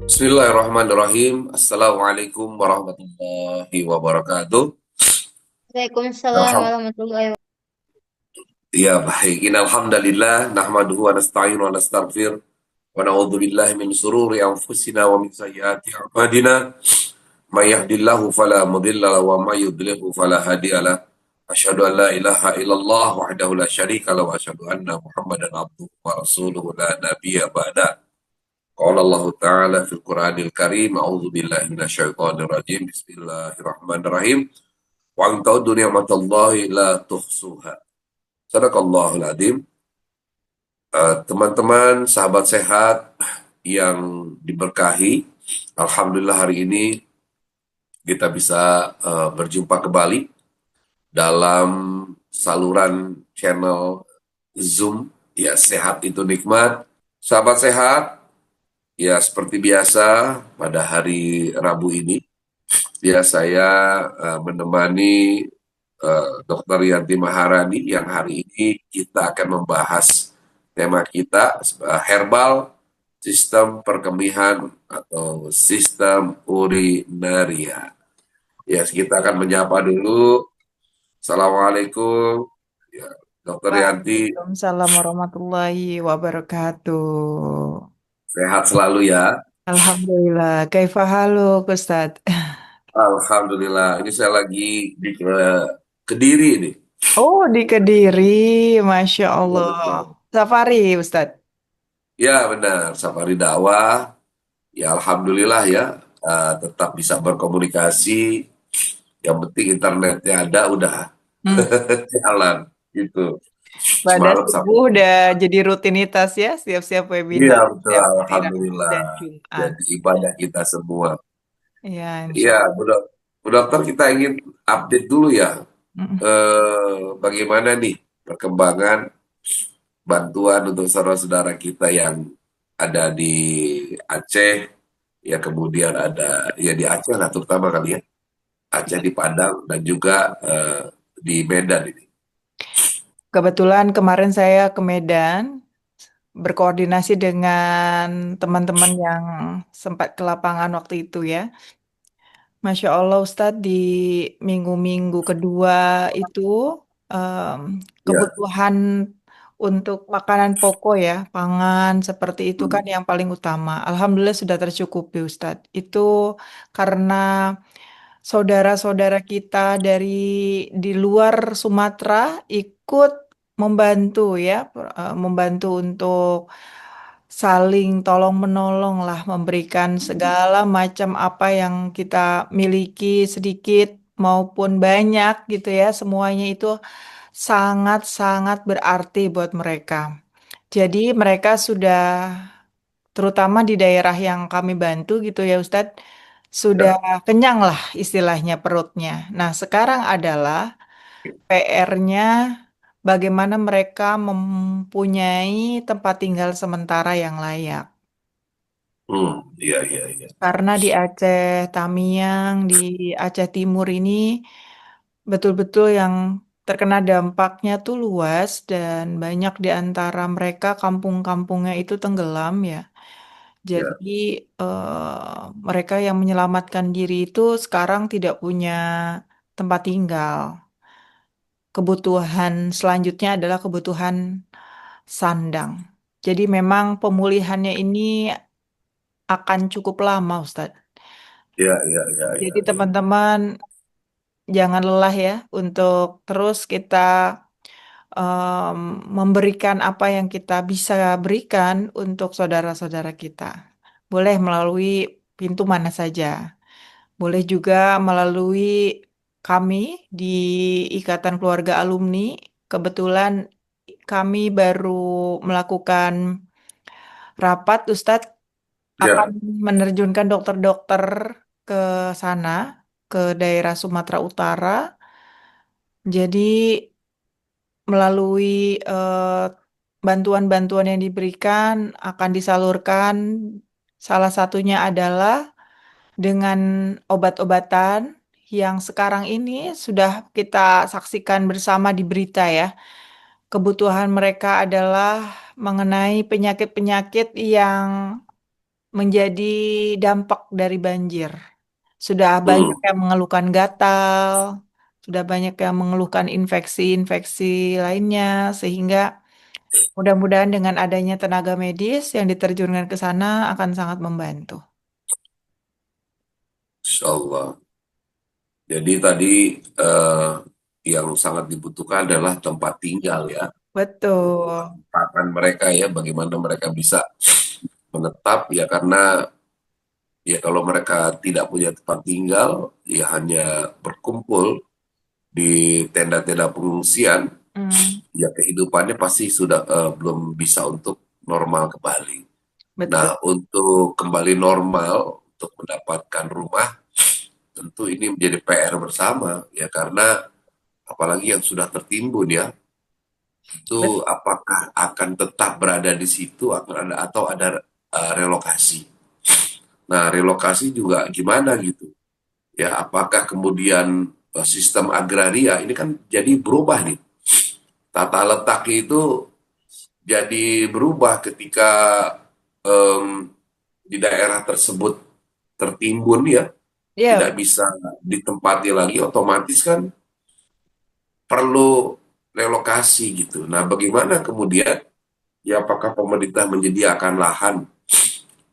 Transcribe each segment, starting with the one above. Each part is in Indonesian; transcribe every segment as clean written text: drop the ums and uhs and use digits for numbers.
Bismillahirrahmanirrahim. Assalamualaikum warahmatullahi wabarakatuh. Waalaikumsalam Alham warahmatullahi wabarakatuh. ya baik. Alhamdulillah nahmaduhu wa nasta'inu wa nastaghfir wa na'udzu billahi min sururi anfusina wa min sayyiati a'malina. May yahdihillahu fala mudilla lahu wa may yudlilhu fala hadiyalah. Asyhadu an la ilaha illallah wahdahu la syarika lahu wa asyhadu anna Muhammadan abduhu wa rasuluhu la nabiyya ba'da. Qala Allah Ta'ala fil Qur'anil Karim, a'udzu billahi minasyaitonir rajim. Bismillahirrahmanirrahim. Wa in ta'uddu ni'matallahi la tuhsuha. Sadaqallahul adzim. Teman-teman, sahabat sehat yang diberkahi, alhamdulillah hari ini kita bisa berjumpa kembali dalam saluran channel Zoom ya sehat itu nikmat. Sahabat sehat, ya seperti biasa pada hari Rabu ini ya saya menemani Dr. Yanti Maharani yang hari ini kita akan membahas tema kita herbal sistem perkemihan atau sistem urinaria. Ya, kita akan menyapa dulu. Assalamualaikum, ya, Dr. Yanti, Waalaikumsalam warahmatullahi wabarakatuh. sehat selalu ya. Alhamdulillah. Kaifa haluk, Ustaz? Alhamdulillah, ini saya lagi di Kediri nih. Oh, di Kediri. Masya Ya, Allah. betul. Safari, Ustaz. Ya benar, safari dakwah. Ya alhamdulillah ya, tetap bisa berkomunikasi. Yang penting internetnya ada, udah Hmm. jalan gitu. Pada Semalam sampai. subuh udah jadi rutinitas ya, siap-siap Iya webinar betul, setiap hari Rabu alhamdulillah. dan Jumat. Jadi ibadah kita semua. Ya, Iya, insya Allah. Bu Dokter, kita ingin update dulu ya. Mm. Bagaimana nih perkembangan bantuan untuk saudara-saudara kita yang ada di Aceh, ya kemudian ada ya di Aceh lah terutama kali ya. Aceh di Padang dan juga di Medan ini. Kebetulan kemarin saya ke Medan, berkoordinasi dengan teman-teman yang sempat ke lapangan waktu itu ya. Masya Allah Ustadz di minggu-minggu kedua itu em, Ya, kebutuhan untuk makanan pokok ya, pangan seperti itu hmm, kan yang paling utama. Alhamdulillah sudah tercukupi Ustadz. Itu karena saudara-saudara kita dari di luar Sumatera ikut membantu ya, membantu untuk saling tolong menolong lah, memberikan segala macam apa yang kita miliki sedikit maupun banyak gitu ya, semuanya itu sangat-sangat berarti buat mereka. Jadi mereka sudah terutama di daerah yang kami bantu gitu ya Ustadz, sudah ya, kenyang lah istilahnya perutnya. Nah, sekarang adalah PR-nya bagaimana mereka mempunyai tempat tinggal sementara yang layak. iya, iya, iya, Karena di Aceh Tamiang, di Aceh Timur ini betul-betul yang terkena dampaknya tuh luas dan banyak di antara mereka kampung-kampungnya itu tenggelam ya. ya, Jadi mereka yang menyelamatkan diri itu sekarang tidak punya tempat tinggal. Kebutuhan selanjutnya adalah kebutuhan sandang. Jadi memang pemulihannya ini akan cukup lama, Ustadz. ya, ya, ya, Jadi ya, ya, teman-teman jangan lelah ya untuk terus kita em, memberikan apa yang kita bisa berikan untuk saudara-saudara kita. Boleh melalui pintu mana saja. Boleh juga melalui kami di Ikatan Keluarga Alumni. Kebetulan kami baru melakukan rapat, Ustadz akan ya, menerjunkan dokter-dokter ke sana, ke daerah Sumatera Utara. Jadi melalui bantuan-bantuan yang diberikan akan disalurkan. Salah satunya adalah dengan obat-obatan yang sekarang ini sudah kita saksikan bersama di berita ya. Kebutuhan mereka adalah mengenai penyakit-penyakit yang menjadi dampak dari banjir. Sudah banyak Hmm, yang mengeluhkan gatal, sudah banyak yang mengeluhkan infeksi-infeksi lainnya, sehingga mudah-mudahan dengan adanya tenaga medis yang diterjunkan ke sana akan sangat membantu. Insya Allah. Jadi tadi eh, yang sangat dibutuhkan adalah tempat tinggal ya. Betul, Kapan mereka ya, bagaimana mereka bisa menetap ya karena ya kalau mereka tidak punya tempat tinggal ya hanya berkumpul di tenda-tenda pengungsian hmm, ya kehidupannya pasti sudah belum bisa untuk normal kembali. betul, Nah, untuk kembali normal untuk mendapatkan rumah tentu ini menjadi PR bersama ya karena apalagi yang sudah tertimbun ya itu betul, apakah akan tetap berada di situ akan ada atau ada relokasi. Nah, relokasi juga gimana gitu. Ya, apakah kemudian sistem agraria ini kan jadi berubah nih. Tata letak itu jadi berubah ketika em, di daerah tersebut tertimbun ya, ya tidak bisa ditempati lagi, otomatis kan perlu relokasi gitu. Nah, bagaimana kemudian ya apakah pemerintah menyediakan lahan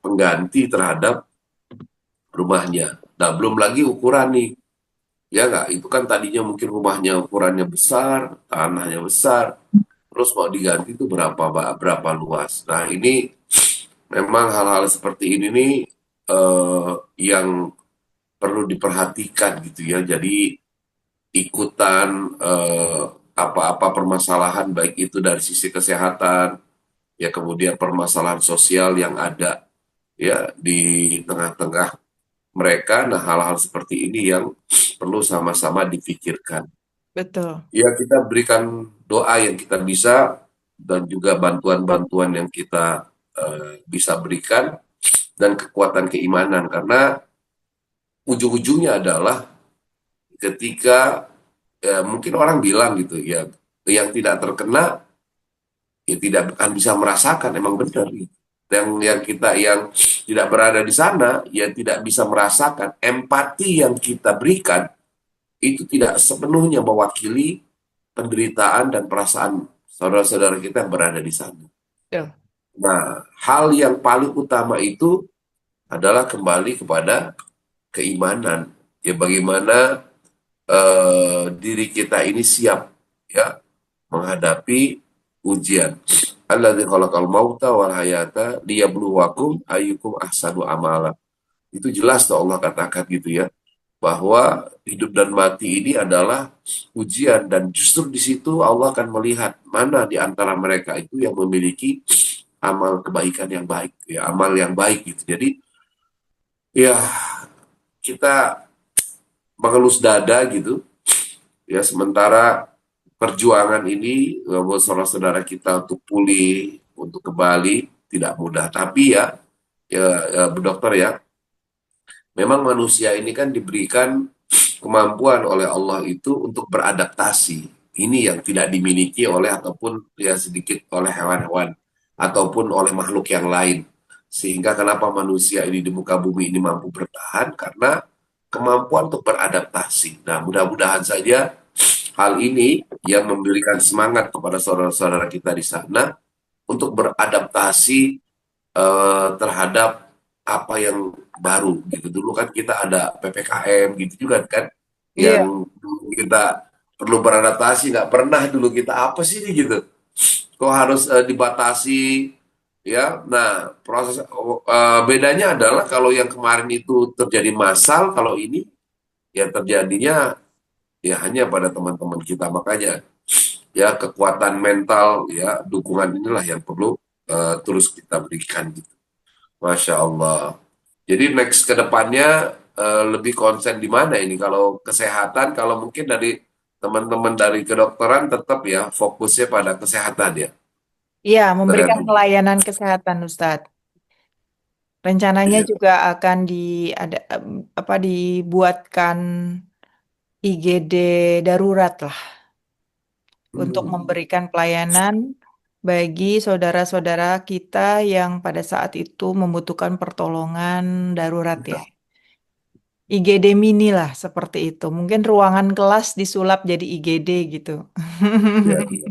pengganti terhadap rumahnya? Nah, belum lagi ukuran nih. Ya nggak, itu kan tadinya mungkin rumahnya ukurannya besar, tanahnya besar, terus mau diganti itu berapa luas. Nah, ini memang hal-hal seperti ini nih yang perlu diperhatikan gitu ya. Jadi ikutan apa-apa permasalahan baik itu dari sisi kesehatan, ya kemudian permasalahan sosial yang ada ya di tengah-tengah mereka. Nah, hal-hal seperti ini yang perlu sama-sama dipikirkan. betul, Ya, kita berikan doa yang kita bisa dan juga bantuan-bantuan yang kita bisa berikan dan kekuatan keimanan karena ujung-ujungnya adalah ketika mungkin orang bilang gitu ya yang tidak terkena ya tidak akan bisa merasakan emang benar gitu. Yang kita yang tidak berada di sana ya tidak bisa merasakan empati yang kita berikan itu tidak sepenuhnya mewakili penderitaan dan perasaan saudara-saudara kita yang berada di sana. betul. Nah, hal yang paling utama itu adalah kembali kepada keimanan. Ya bagaimana diri kita ini siap ya menghadapi ujian. Alladzi khalaqal mauta wal hayata liyabluwakum ayyukum ahsanu amala. Itu jelas tuh Allah katakan gitu ya bahwa hidup dan mati ini adalah ujian dan justru di situ Allah akan melihat mana di antara mereka itu yang memiliki amal kebaikan yang baik ya amal yang baik gitu. Jadi ya kita mengelus dada gitu ya sementara perjuangan ini buat saudara-saudara kita untuk pulih untuk kembali tidak mudah tapi ya Bu Dokter ya memang manusia ini kan diberikan kemampuan oleh Allah itu untuk beradaptasi ini yang tidak dimiliki oleh ataupun ya sedikit oleh hewan-hewan ataupun oleh makhluk yang lain sehingga kenapa manusia ini di muka bumi ini mampu bertahan karena kemampuan untuk beradaptasi. Nah, mudah-mudahan saja hal ini yang memberikan semangat kepada saudara-saudara kita di sana untuk beradaptasi terhadap apa yang baru gitu. Dulu kan kita ada PPKM gitu juga kan Iya, yang dulu kita perlu beradaptasi nggak pernah dulu kita apa sih ini gitu. Kok harus dibatasi ya. Nah, proses bedanya adalah kalau yang kemarin itu terjadi massal, kalau ini ya terjadinya ya hanya pada teman-teman kita makanya ya kekuatan mental ya dukungan inilah yang perlu terus kita berikan gitu. Masya Allah. Jadi next ke depannya lebih konsen di mana ini kalau kesehatan kalau mungkin dari teman-teman dari kedokteran tetap ya fokusnya pada kesehatan ya. iya, memberikan Ternyata. pelayanan kesehatan, Ustadz. Rencananya Iya. juga akan ada apa dibuatkan IGD darurat lah untuk Hmm. memberikan pelayanan bagi saudara-saudara kita yang pada saat itu membutuhkan pertolongan darurat ya. IGD mini lah seperti itu. Mungkin ruangan kelas disulap jadi IGD gitu. Ya, iya.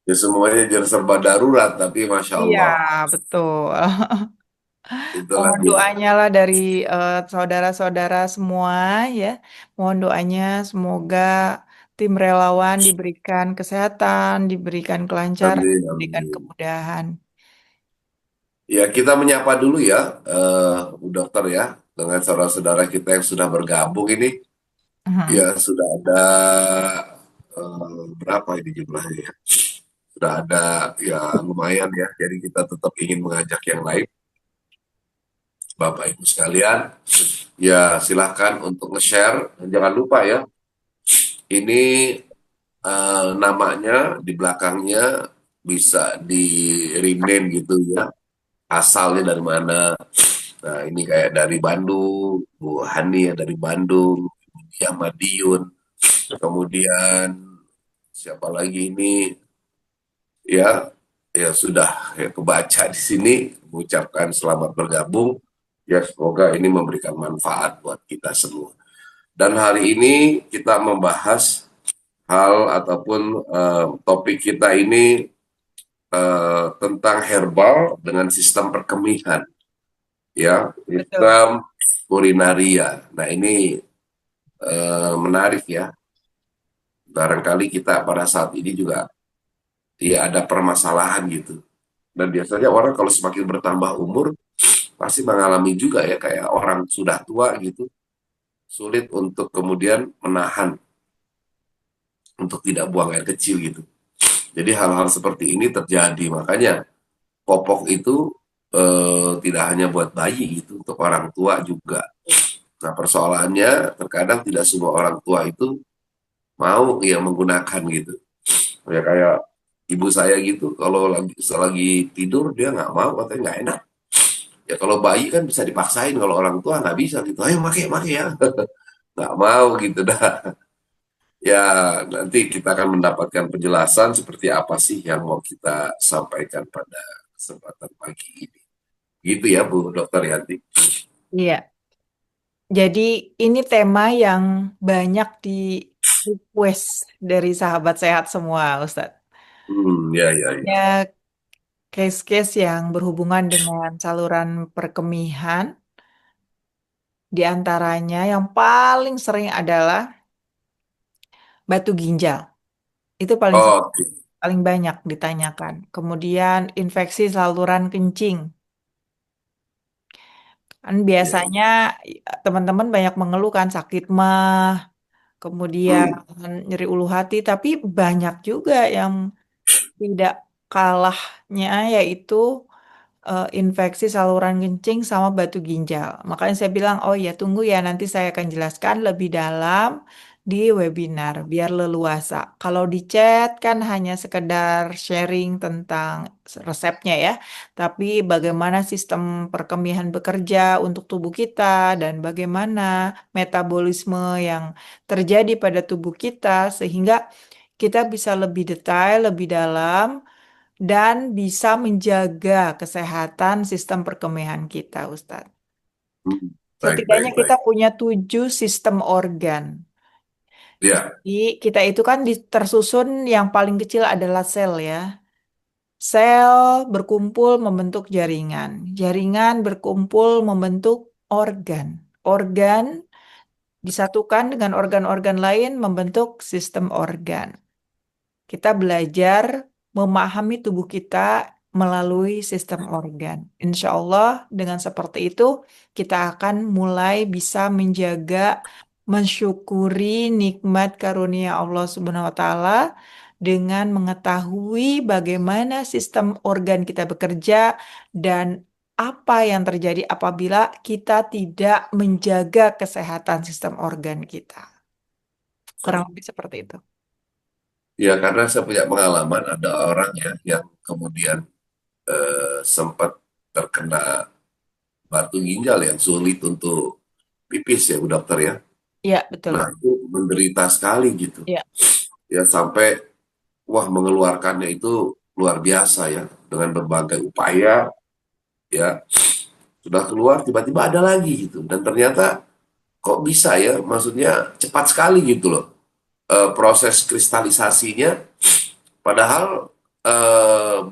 Ya semuanya jadi serba darurat, tapi Masya Iya, Allah, betul. itulah Mohon dia. doanya lah dari saudara-saudara semua ya. Mohon doanya semoga tim relawan diberikan kesehatan, diberikan kelancaran, Amin, diberikan amin. kemudahan. Ya, kita menyapa dulu ya, Bu Dokter ya, dengan saudara-saudara kita yang sudah bergabung ini. Mhm. Ya, sudah ada berapa ini jumlahnya ya? Sudah ada ya lumayan ya. Jadi kita tetap ingin mengajak yang lain, Bapak Ibu sekalian. Ya, silahkan untuk nge-share. Dan jangan lupa ya, ini namanya di belakangnya bisa di rename gitu ya. Asalnya dari mana? Nah, ini kayak dari Bandung, Bu Hani ya dari Bandung, yang Madiun, kemudian siapa lagi ini ya, ya sudah ya kebaca di sini, mengucapkan selamat bergabung. Ya semoga ini memberikan manfaat buat kita semua. Dan hari ini kita membahas hal ataupun topik kita ini tentang herbal dengan sistem perkemihan, ya, Betul. sistem urinaria. Nah ini menarik ya. Barangkali kita pada saat ini juga ya ada permasalahan gitu. Dan biasanya orang kalau semakin bertambah umur pasti mengalami juga ya kayak orang sudah tua gitu, sulit untuk kemudian menahan untuk tidak buang air kecil gitu. Jadi hal-hal seperti ini terjadi. Makanya popok itu tidak hanya buat bayi gitu, untuk orang tua juga. Nah persoalannya terkadang tidak semua orang tua itu mau ya menggunakan gitu. Ya kayak ibu saya gitu, kalau lagi tidur dia nggak mau, katanya nggak enak. Ya kalau bayi kan bisa dipaksain, kalau orang tua nggak bisa gitu. Ayo make ya, nggak mau gitu dah. Ya nanti kita akan mendapatkan penjelasan seperti apa sih yang mau kita sampaikan pada kesempatan pagi ini. Gitu ya Bu Dokter Yanti. Iya. Jadi ini tema yang banyak di request dari sahabat sehat semua, Ustadz. Ya ya ya. Ya, case-case yang berhubungan dengan saluran perkemihan, di antaranya yang paling sering adalah batu ginjal. Itu Oke. paling banyak ditanyakan. Kemudian infeksi saluran kencing. Kan Ya, biasanya ya. teman-teman banyak mengeluh kan sakit mah, kemudian Hmm. nyeri ulu hati, tapi banyak juga yang tidak kalahnya yaitu infeksi saluran kencing sama batu ginjal. Makanya saya bilang, oh ya tunggu ya nanti saya akan jelaskan lebih dalam di webinar biar leluasa. Kalau di chat kan hanya sekedar sharing tentang resepnya ya, tapi bagaimana sistem perkemihan bekerja untuk tubuh kita dan bagaimana metabolisme yang terjadi pada tubuh kita sehingga kita bisa lebih detail, lebih dalam dan bisa menjaga kesehatan sistem perkemihan kita, Ustadz. Hmm. Baik Setidaknya baik kita baik. punya 7 sistem organ. Ya. Jadi kita itu kan tersusun yang paling kecil adalah sel ya. Sel berkumpul membentuk jaringan. Jaringan berkumpul membentuk organ. Organ disatukan dengan organ-organ lain membentuk sistem organ. Kita belajar memahami tubuh kita melalui sistem organ. Insya Allah, dengan seperti itu, kita akan mulai bisa menjaga, mensyukuri nikmat karunia Allah Subhanahu wa Ta'ala dengan mengetahui bagaimana sistem organ kita bekerja dan apa yang terjadi apabila kita tidak menjaga kesehatan sistem organ kita. Kurang Baik. lebih seperti itu. Ya karena saya punya pengalaman ada orang ya yang kemudian sempat terkena batu ginjal yang sulit untuk pipis ya Bu Dokter ya. Ya, betul. Nah itu menderita sekali gitu. Ya. Ya sampai wah mengeluarkannya itu luar biasa ya, dengan berbagai upaya ya sudah keluar tiba-tiba ada lagi gitu, dan ternyata kok bisa ya, maksudnya cepat sekali gitu loh proses kristalisasinya, padahal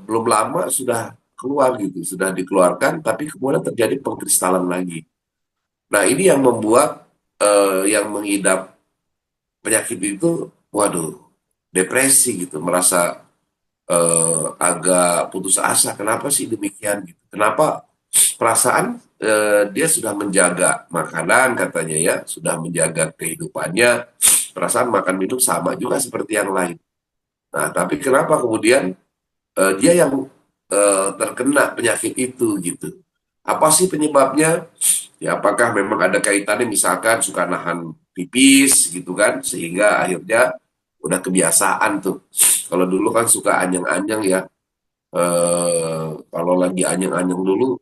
belum lama sudah keluar gitu, sudah dikeluarkan, tapi kemudian terjadi pengkristalan lagi. Nah ini yang membuat yang mengidap penyakit itu, waduh, depresi gitu, merasa agak putus asa. Kenapa sih demikian gitu? Kenapa perasaan dia sudah menjaga makanan katanya ya, sudah menjaga kehidupannya, perasaan makan minum sama juga seperti yang lain. Nah, tapi kenapa kemudian dia yang terkena penyakit itu gitu? Apa sih penyebabnya? Ya, apakah memang ada kaitannya misalkan suka nahan pipis gitu kan, sehingga akhirnya udah kebiasaan tuh. Kalau dulu kan suka anyang-anyang ya, kalau lagi anyang-anyang dulu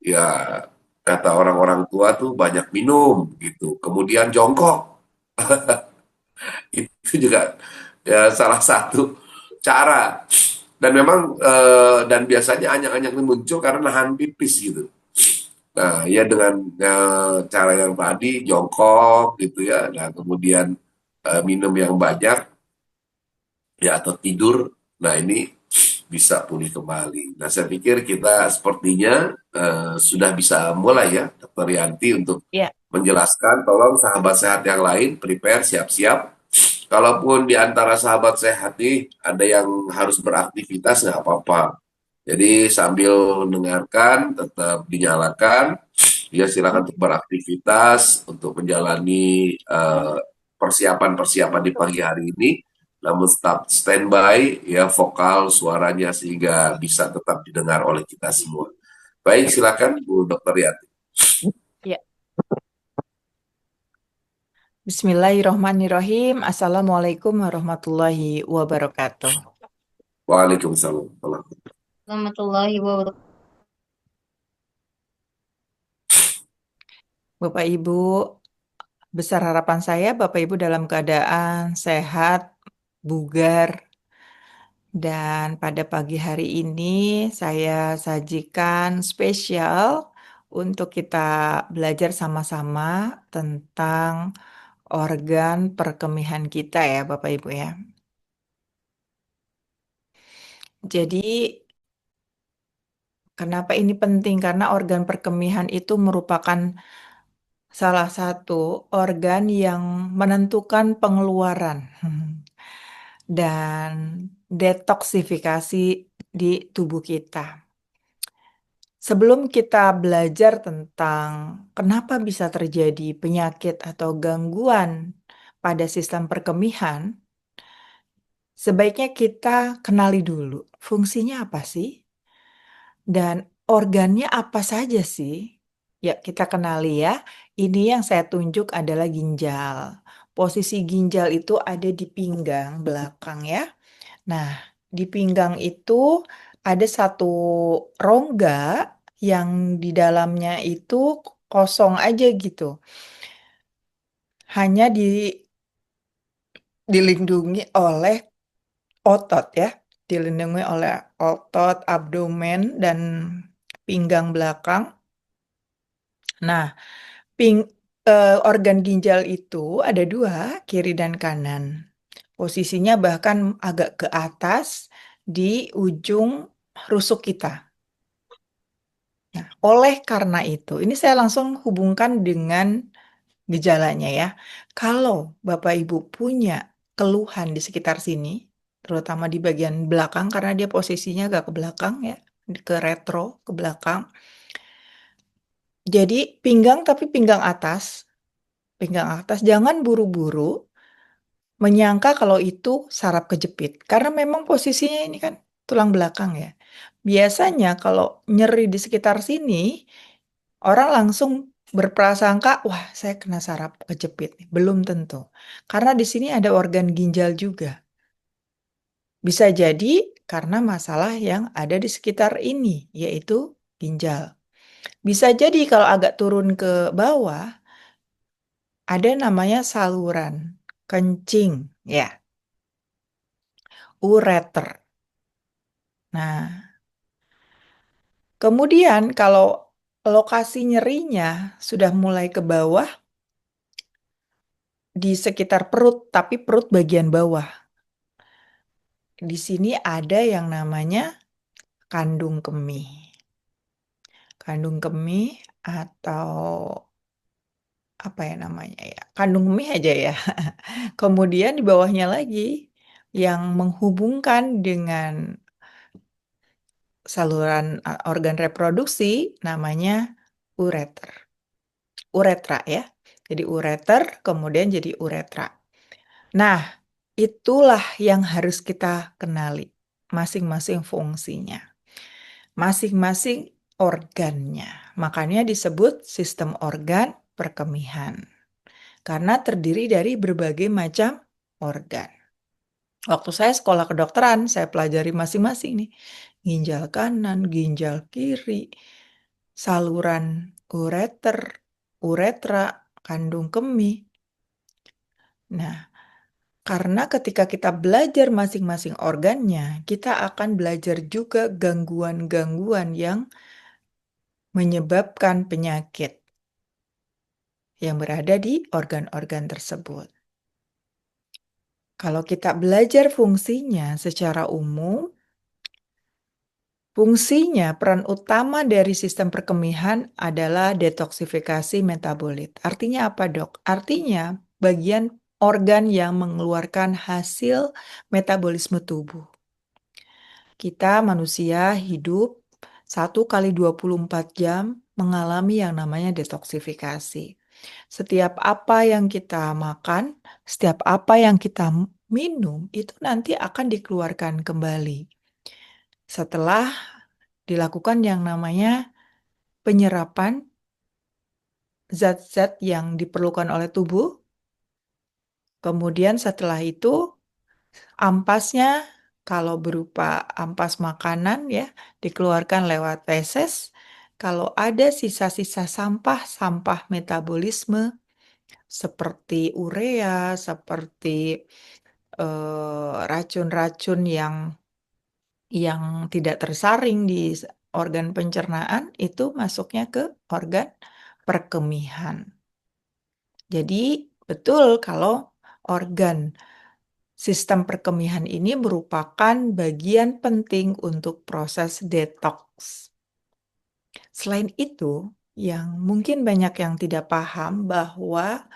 ya kata orang-orang tua tuh banyak minum gitu. Kemudian jongkok itu juga ya salah satu cara. Dan memang dan biasanya anyang-anyang itu muncul karena nahan pipis gitu. Nah, ya dengan cara yang tadi jongkok gitu ya, nah kemudian minum yang banyak ya atau tidur, nah ini bisa pulih kembali. Nah, saya pikir kita sepertinya sudah bisa mulai ya, Dokter Yanti, untuk Ya, menjelaskan. Tolong sahabat sehat yang lain prepare, siap-siap. Kalaupun di antara sahabat sehat nih ada yang harus beraktivitas, nggak apa-apa. Jadi sambil mendengarkan tetap dinyalakan. Ya silakan untuk beraktivitas untuk menjalani persiapan-persiapan di pagi hari ini. Namun tetap standby ya vokal suaranya sehingga bisa tetap didengar oleh kita semua. Baik, silakan Bu Dokter Yati. ya. Bismillahirrohmanirrohim. Assalamualaikum warahmatullahi wabarakatuh. Waalaikumsalam. Warahmatullahi wabarakatuh. Bapak Ibu, besar harapan saya Bapak Ibu dalam keadaan sehat, bugar, dan pada pagi hari ini saya sajikan spesial untuk kita belajar sama-sama tentang organ perkemihan kita ya Bapak Ibu ya. Jadi kenapa ini penting? Karena organ perkemihan itu merupakan salah satu organ yang menentukan pengeluaran dan detoksifikasi di tubuh kita. Sebelum kita belajar tentang kenapa bisa terjadi penyakit atau gangguan pada sistem perkemihan, sebaiknya kita kenali dulu fungsinya apa sih dan organnya apa saja sih. Ya, kita kenali ya. Ini yang saya tunjuk adalah ginjal. Posisi ginjal itu ada di pinggang belakang ya. Nah, di pinggang itu ada satu rongga yang di dalamnya itu kosong aja gitu. Hanya dilindungi oleh otot ya. Dilindungi oleh otot, abdomen, dan pinggang belakang. Nah, Ping, organ ginjal itu ada dua, kiri dan kanan. Posisinya bahkan agak ke atas di ujung rusuk kita. Nah, oleh karena itu, ini saya langsung hubungkan dengan gejalanya ya. Kalau Bapak Ibu punya keluhan di sekitar sini, terutama di bagian belakang karena dia posisinya agak ke belakang ya, ke retro, ke belakang. Jadi pinggang tapi pinggang atas jangan buru-buru menyangka kalau itu saraf kejepit. Karena memang posisinya ini kan tulang belakang ya. Biasanya kalau nyeri di sekitar sini, orang langsung berprasangka, wah saya kena saraf kejepit. Belum tentu. Karena di sini ada organ ginjal juga. Bisa jadi karena masalah yang ada di sekitar ini, yaitu ginjal. Bisa jadi kalau agak turun ke bawah, ada namanya saluran kencing, ya, ureter. Nah, kemudian kalau lokasi nyerinya sudah mulai ke bawah, di sekitar perut, tapi perut bagian bawah. Di sini ada yang namanya kandung kemih. Kandung kemih atau apa ya namanya ya? Kandung kemih aja ya. Kemudian di bawahnya lagi yang menghubungkan dengan saluran organ reproduksi namanya ureter. Uretra ya. Jadi ureter kemudian jadi uretra. Nah, itulah yang harus kita kenali masing-masing fungsinya, masing-masing organnya. Makanya disebut sistem organ perkemihan. Karena terdiri dari berbagai macam organ. Waktu saya sekolah kedokteran, saya pelajari masing-masing nih. Ginjal kanan, ginjal kiri, saluran ureter, uretra, kandung kemih. Nah, karena ketika kita belajar masing-masing organnya, kita akan belajar juga gangguan-gangguan yang menyebabkan penyakit yang berada di organ-organ tersebut. Kalau kita belajar fungsinya secara umum, fungsinya peran utama dari sistem perkemihan adalah detoksifikasi metabolit. Artinya apa, Dok? Artinya bagian organ yang mengeluarkan hasil metabolisme tubuh. Kita manusia hidup 1 kali 24 jam mengalami yang namanya detoksifikasi. Setiap apa yang kita makan, setiap apa yang kita minum, itu nanti akan dikeluarkan kembali. Setelah dilakukan yang namanya penyerapan zat-zat yang diperlukan oleh tubuh, kemudian setelah itu ampasnya kalau berupa ampas makanan ya dikeluarkan lewat feses. Kalau ada sisa-sisa sampah metabolisme seperti urea, seperti racun-racun yang tidak tersaring di organ pencernaan itu masuknya ke organ perkemihan. Jadi betul kalau organ sistem perkemihan ini merupakan bagian penting untuk proses detox. Selain itu, yang mungkin banyak yang tidak paham bahwa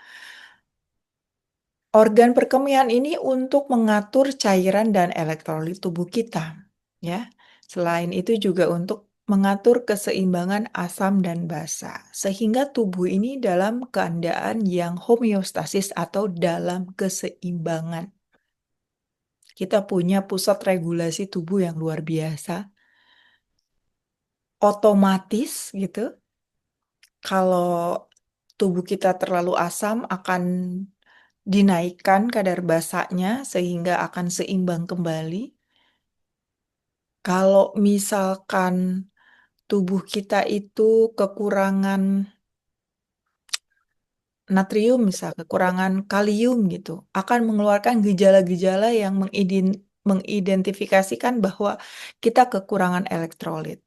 organ perkemihan ini untuk mengatur cairan dan elektrolit tubuh kita, ya. Selain itu juga untuk mengatur keseimbangan asam dan basa, sehingga tubuh ini dalam keadaan yang homeostasis atau dalam keseimbangan. Kita punya pusat regulasi tubuh yang luar biasa. Otomatis gitu, kalau tubuh kita terlalu asam akan dinaikkan kadar basanya sehingga akan seimbang kembali. Kalau misalkan tubuh kita itu kekurangan natrium, misal kekurangan kalium gitu, akan mengeluarkan gejala-gejala yang mengidentifikasikan bahwa kita kekurangan elektrolit.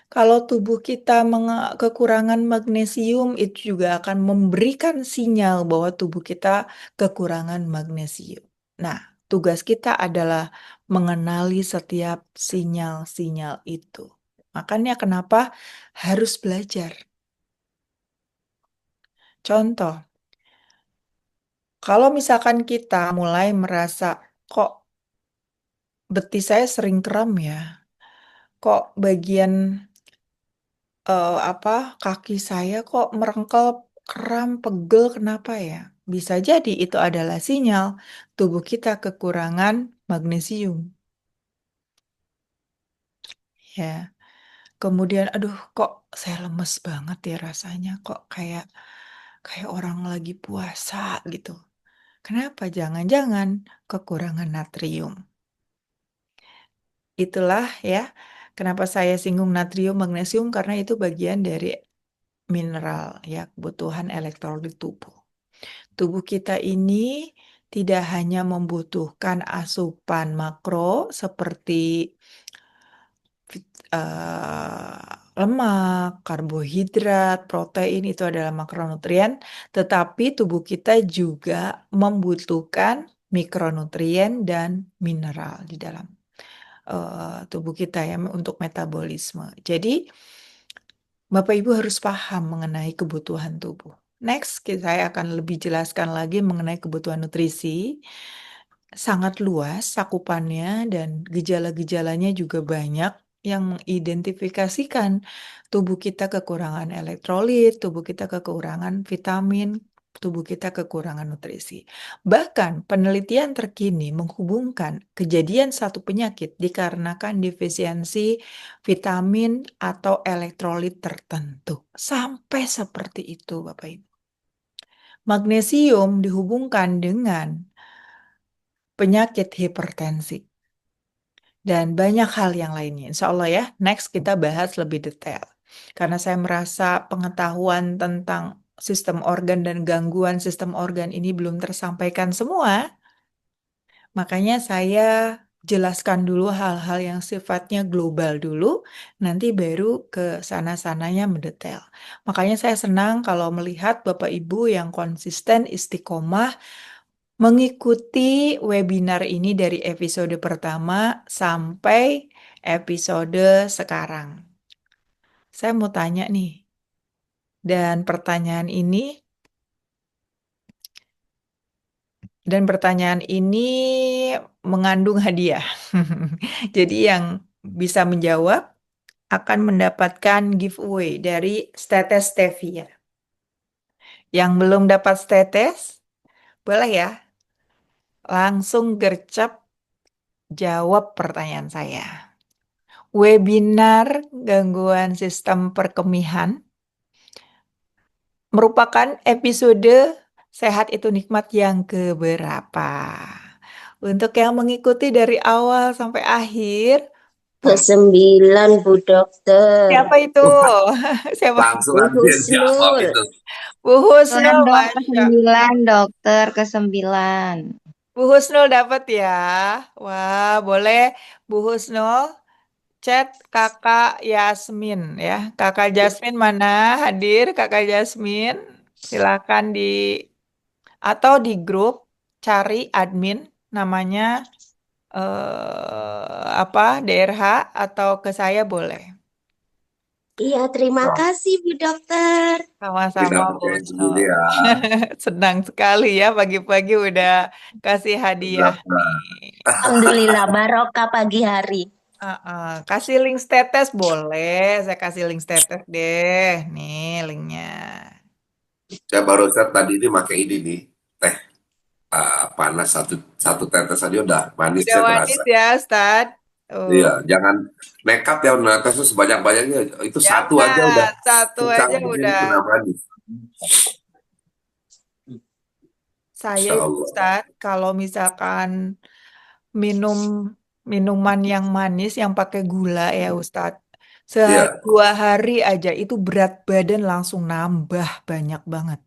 Kalau tubuh kita kekurangan magnesium, itu juga akan memberikan sinyal bahwa tubuh kita kekurangan magnesium. Nah, tugas kita adalah mengenali setiap sinyal-sinyal itu. Makanya kenapa harus belajar. Contoh, kalau misalkan kita mulai merasa, kok betis saya sering kram ya, kok bagian kaki saya kok merengkel, kram, pegel, kenapa ya? Bisa jadi itu adalah sinyal tubuh kita kekurangan magnesium. Ya. Kemudian, aduh, kok saya lemes banget ya rasanya, kok kayak kayak orang lagi puasa gitu. Kenapa? Jangan-jangan kekurangan natrium. Itulah ya, kenapa saya singgung natrium, magnesium karena itu bagian dari mineral ya, kebutuhan elektrolit tubuh. Tubuh kita ini tidak hanya membutuhkan asupan makro seperti lemak, karbohidrat, protein itu adalah makronutrien, tetapi tubuh kita juga membutuhkan mikronutrien dan mineral di dalam tubuh kita ya untuk metabolisme. Jadi Bapak Ibu harus paham mengenai kebutuhan tubuh. Next, saya akan lebih jelaskan lagi mengenai kebutuhan nutrisi. Sangat luas cakupannya dan gejala-gejalanya juga banyak yang mengidentifikasikan tubuh kita kekurangan elektrolit, tubuh kita kekurangan vitamin, tubuh kita kekurangan nutrisi. Bahkan penelitian terkini menghubungkan kejadian satu penyakit dikarenakan defisiensi vitamin atau elektrolit tertentu. Sampai seperti itu, Bapak Ibu. Magnesium dihubungkan dengan penyakit hipertensi dan banyak hal yang lainnya. Insya Allah ya, next kita bahas lebih detail. Karena saya merasa pengetahuan tentang sistem organ dan gangguan sistem organ ini belum tersampaikan semua, makanya saya jelaskan dulu hal-hal yang sifatnya global dulu, nanti baru ke sana-sananya mendetail. Makanya saya senang kalau melihat Bapak Ibu yang konsisten istiqomah mengikuti webinar ini dari episode pertama sampai episode sekarang. Saya mau tanya nih, dan pertanyaan ini mengandung hadiah. Jadi yang bisa menjawab akan mendapatkan giveaway dari Stetes Stevia. Yang belum dapat Stetes, boleh ya langsung gercep jawab pertanyaan saya. Webinar gangguan sistem perkemihan merupakan episode Sehat Itu Nikmat yang keberapa? Untuk yang mengikuti dari awal sampai akhir, Pak, Kesembilan, Bu Dokter. siapa itu? Wah, Siapa? langsung Bu aja yang jawab Husnul. itu. Bu Husnul, Random Masya. ke-9, dokter ke-9. Bu Husnul dapat ya. Wah, boleh Bu Husnul chat Kakak Yasmin ya. Kakak Jasmine mana hadir? Kakak Jasmine, silakan atau di grup cari admin namanya apa DRH atau ke saya boleh. Iya, terima Wah, kasih Bu Dokter. Sama-sama tidak Bu pakai Husnul. sendiri ya. Senang sekali ya pagi-pagi udah kasih hadiah Berapa? nih. Alhamdulillah, barokah pagi hari. Kasih link status boleh, saya kasih link status deh. Nih linknya. Saya baru set tadi ini pakai ini nih. Teh panas satu satu tetes aja udah Udah manisnya manis terasa. ya, Ustad. Oh, Iya, jangan nekat ya netesnya sebanyak-banyaknya. Itu satu aja udah jangan satu aja secangkir udah. itu udah manis. Saya Insya itu Allah. Ustad, kalau misalkan minum minuman yang manis yang pakai gula ya Ustadz. Sehari Iya. 2 hari aja itu berat badan langsung nambah banyak banget.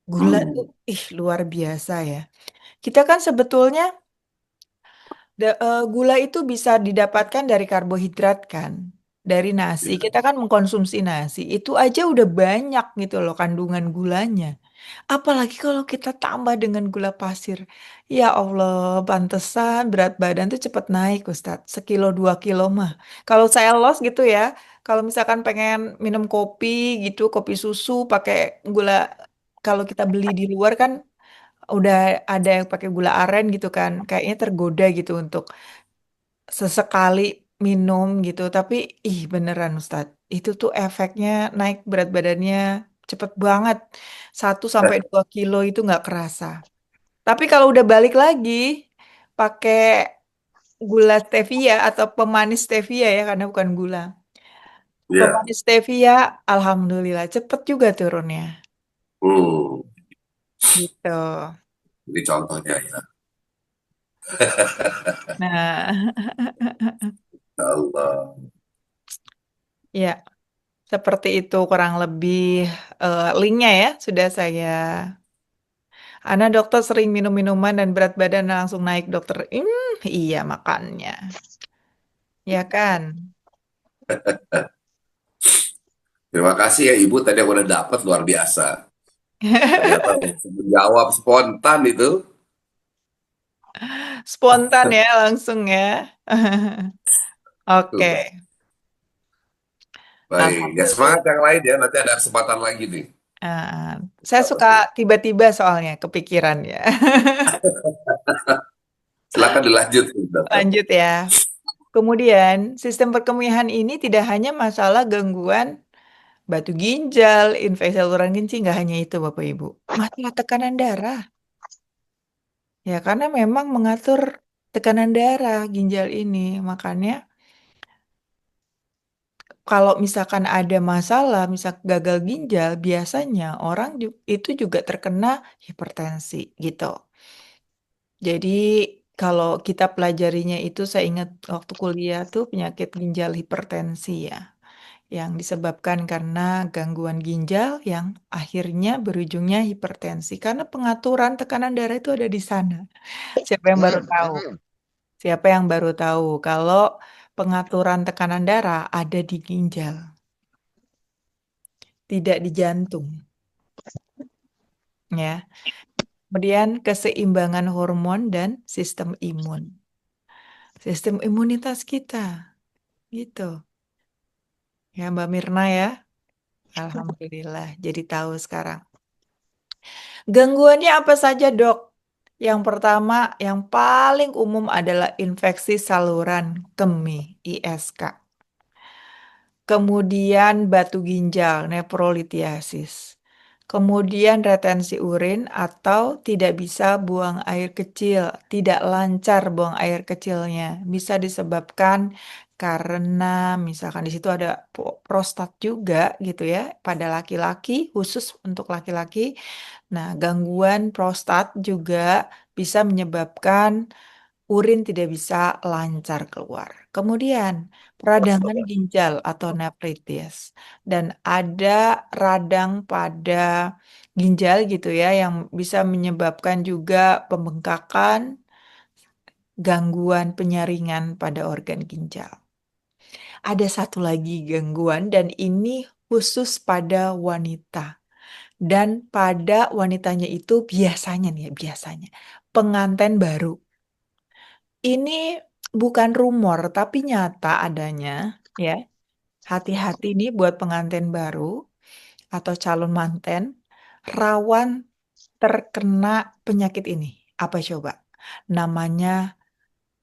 Gula tuh Hmm. luar biasa ya. Kita kan sebetulnya gula itu bisa didapatkan dari karbohidrat kan. Dari nasi. Iya. Kita kan mengkonsumsi nasi. Itu aja udah banyak gitu loh kandungan gulanya. Apalagi kalau kita tambah dengan gula pasir. Ya Allah, pantesan berat badan tuh cepet naik, Ustadz. 1 kilo 2 kilo mah. Kalau saya los gitu ya, kalau misalkan pengen minum kopi gitu, kopi susu pakai gula, kalau kita beli di luar kan udah ada yang pakai gula aren gitu kan. Kayaknya tergoda gitu untuk sesekali minum gitu. Tapi beneran Ustadz, itu tuh efeknya naik berat badannya cepet banget. 1 sampai 2 kilo itu nggak kerasa. Tapi kalau udah balik lagi pakai gula stevia atau pemanis stevia ya karena bukan gula. Iya. Pemanis stevia, alhamdulillah cepet juga turunnya. Hmm. Gitu. Ini contohnya ya. Nah, Ya Allah. ya seperti itu kurang lebih linknya ya sudah saya Ana dokter sering minum minuman dan berat badan langsung naik dokter. Iya makannya. Ya kan? Terima kasih ya Ibu, tadi aku udah dapat luar biasa. Ternyata langsung menjawab spontan itu. Spontan ya langsung ya. Oke. Tuh. Baik, ya semangat Alhamdulillah. yang lain ya, nanti ada kesempatan lagi nih. Ah, saya Dapat suka nih. tiba-tiba soalnya kepikiran ya. Silakan dilanjut, dokter. Lanjut ya. Kemudian, sistem perkemihan ini tidak hanya masalah gangguan batu ginjal, infeksi saluran kencing, nggak hanya itu Bapak Ibu. Masalah tekanan darah. Ya, karena memang mengatur tekanan darah ginjal ini. Makanya kalau misalkan ada masalah, misal gagal ginjal, biasanya orang itu juga terkena hipertensi gitu. Jadi kalau kita pelajarinya itu saya ingat waktu kuliah tuh penyakit ginjal hipertensi ya, yang disebabkan karena gangguan ginjal yang akhirnya berujungnya hipertensi karena pengaturan tekanan darah itu ada di sana. Siapa yang baru tahu? Siapa yang baru tahu kalau pengaturan tekanan darah ada di ginjal, tidak di jantung, ya. Kemudian keseimbangan hormon dan sistem imun. Sistem imunitas kita, gitu. Ya, Mbak Mirna ya. Alhamdulillah, jadi tahu sekarang. Gangguannya apa saja, Dok? Yang pertama, yang paling umum adalah infeksi saluran kemih, ISK. Kemudian batu ginjal, nefrolitiasis. Kemudian retensi urin atau tidak bisa buang air kecil, tidak lancar buang air kecilnya. Bisa disebabkan karena misalkan di situ ada prostat juga gitu ya, pada laki-laki, khusus untuk laki-laki. Nah, gangguan prostat juga bisa menyebabkan urin tidak bisa lancar keluar. Kemudian, peradangan ginjal atau nefritis. Dan ada radang pada ginjal gitu ya, yang bisa menyebabkan juga pembengkakan, gangguan penyaringan pada organ ginjal. Ada satu lagi gangguan dan ini khusus pada wanita. Dan pada wanitanya itu biasanya nih ya, biasanya pengantin baru. Ini bukan rumor, tapi nyata adanya, ya. Hati-hati nih buat pengantin baru atau calon manten, rawan terkena penyakit ini. Apa coba? Namanya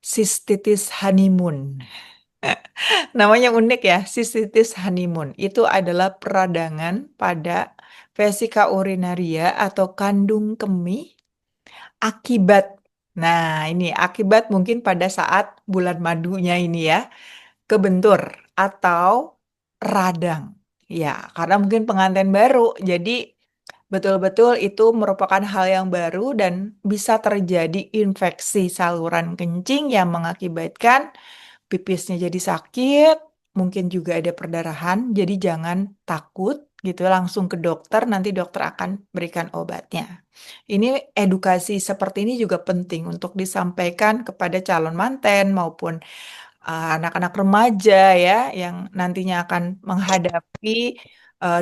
sistitis honeymoon. Namanya unik ya, sistitis honeymoon. Itu adalah peradangan pada vesika urinaria atau kandung kemih akibat. Nah, ini akibat mungkin pada saat bulan madunya ini ya, kebentur atau radang. Ya, karena mungkin pengantin baru. Jadi betul-betul itu merupakan hal yang baru dan bisa terjadi infeksi saluran kencing yang mengakibatkan pipisnya jadi sakit, mungkin juga ada perdarahan. Jadi jangan takut gitu, langsung ke dokter, nanti dokter akan berikan obatnya. Ini edukasi seperti ini juga penting untuk disampaikan kepada calon manten maupun anak-anak remaja ya yang nantinya akan menghadapi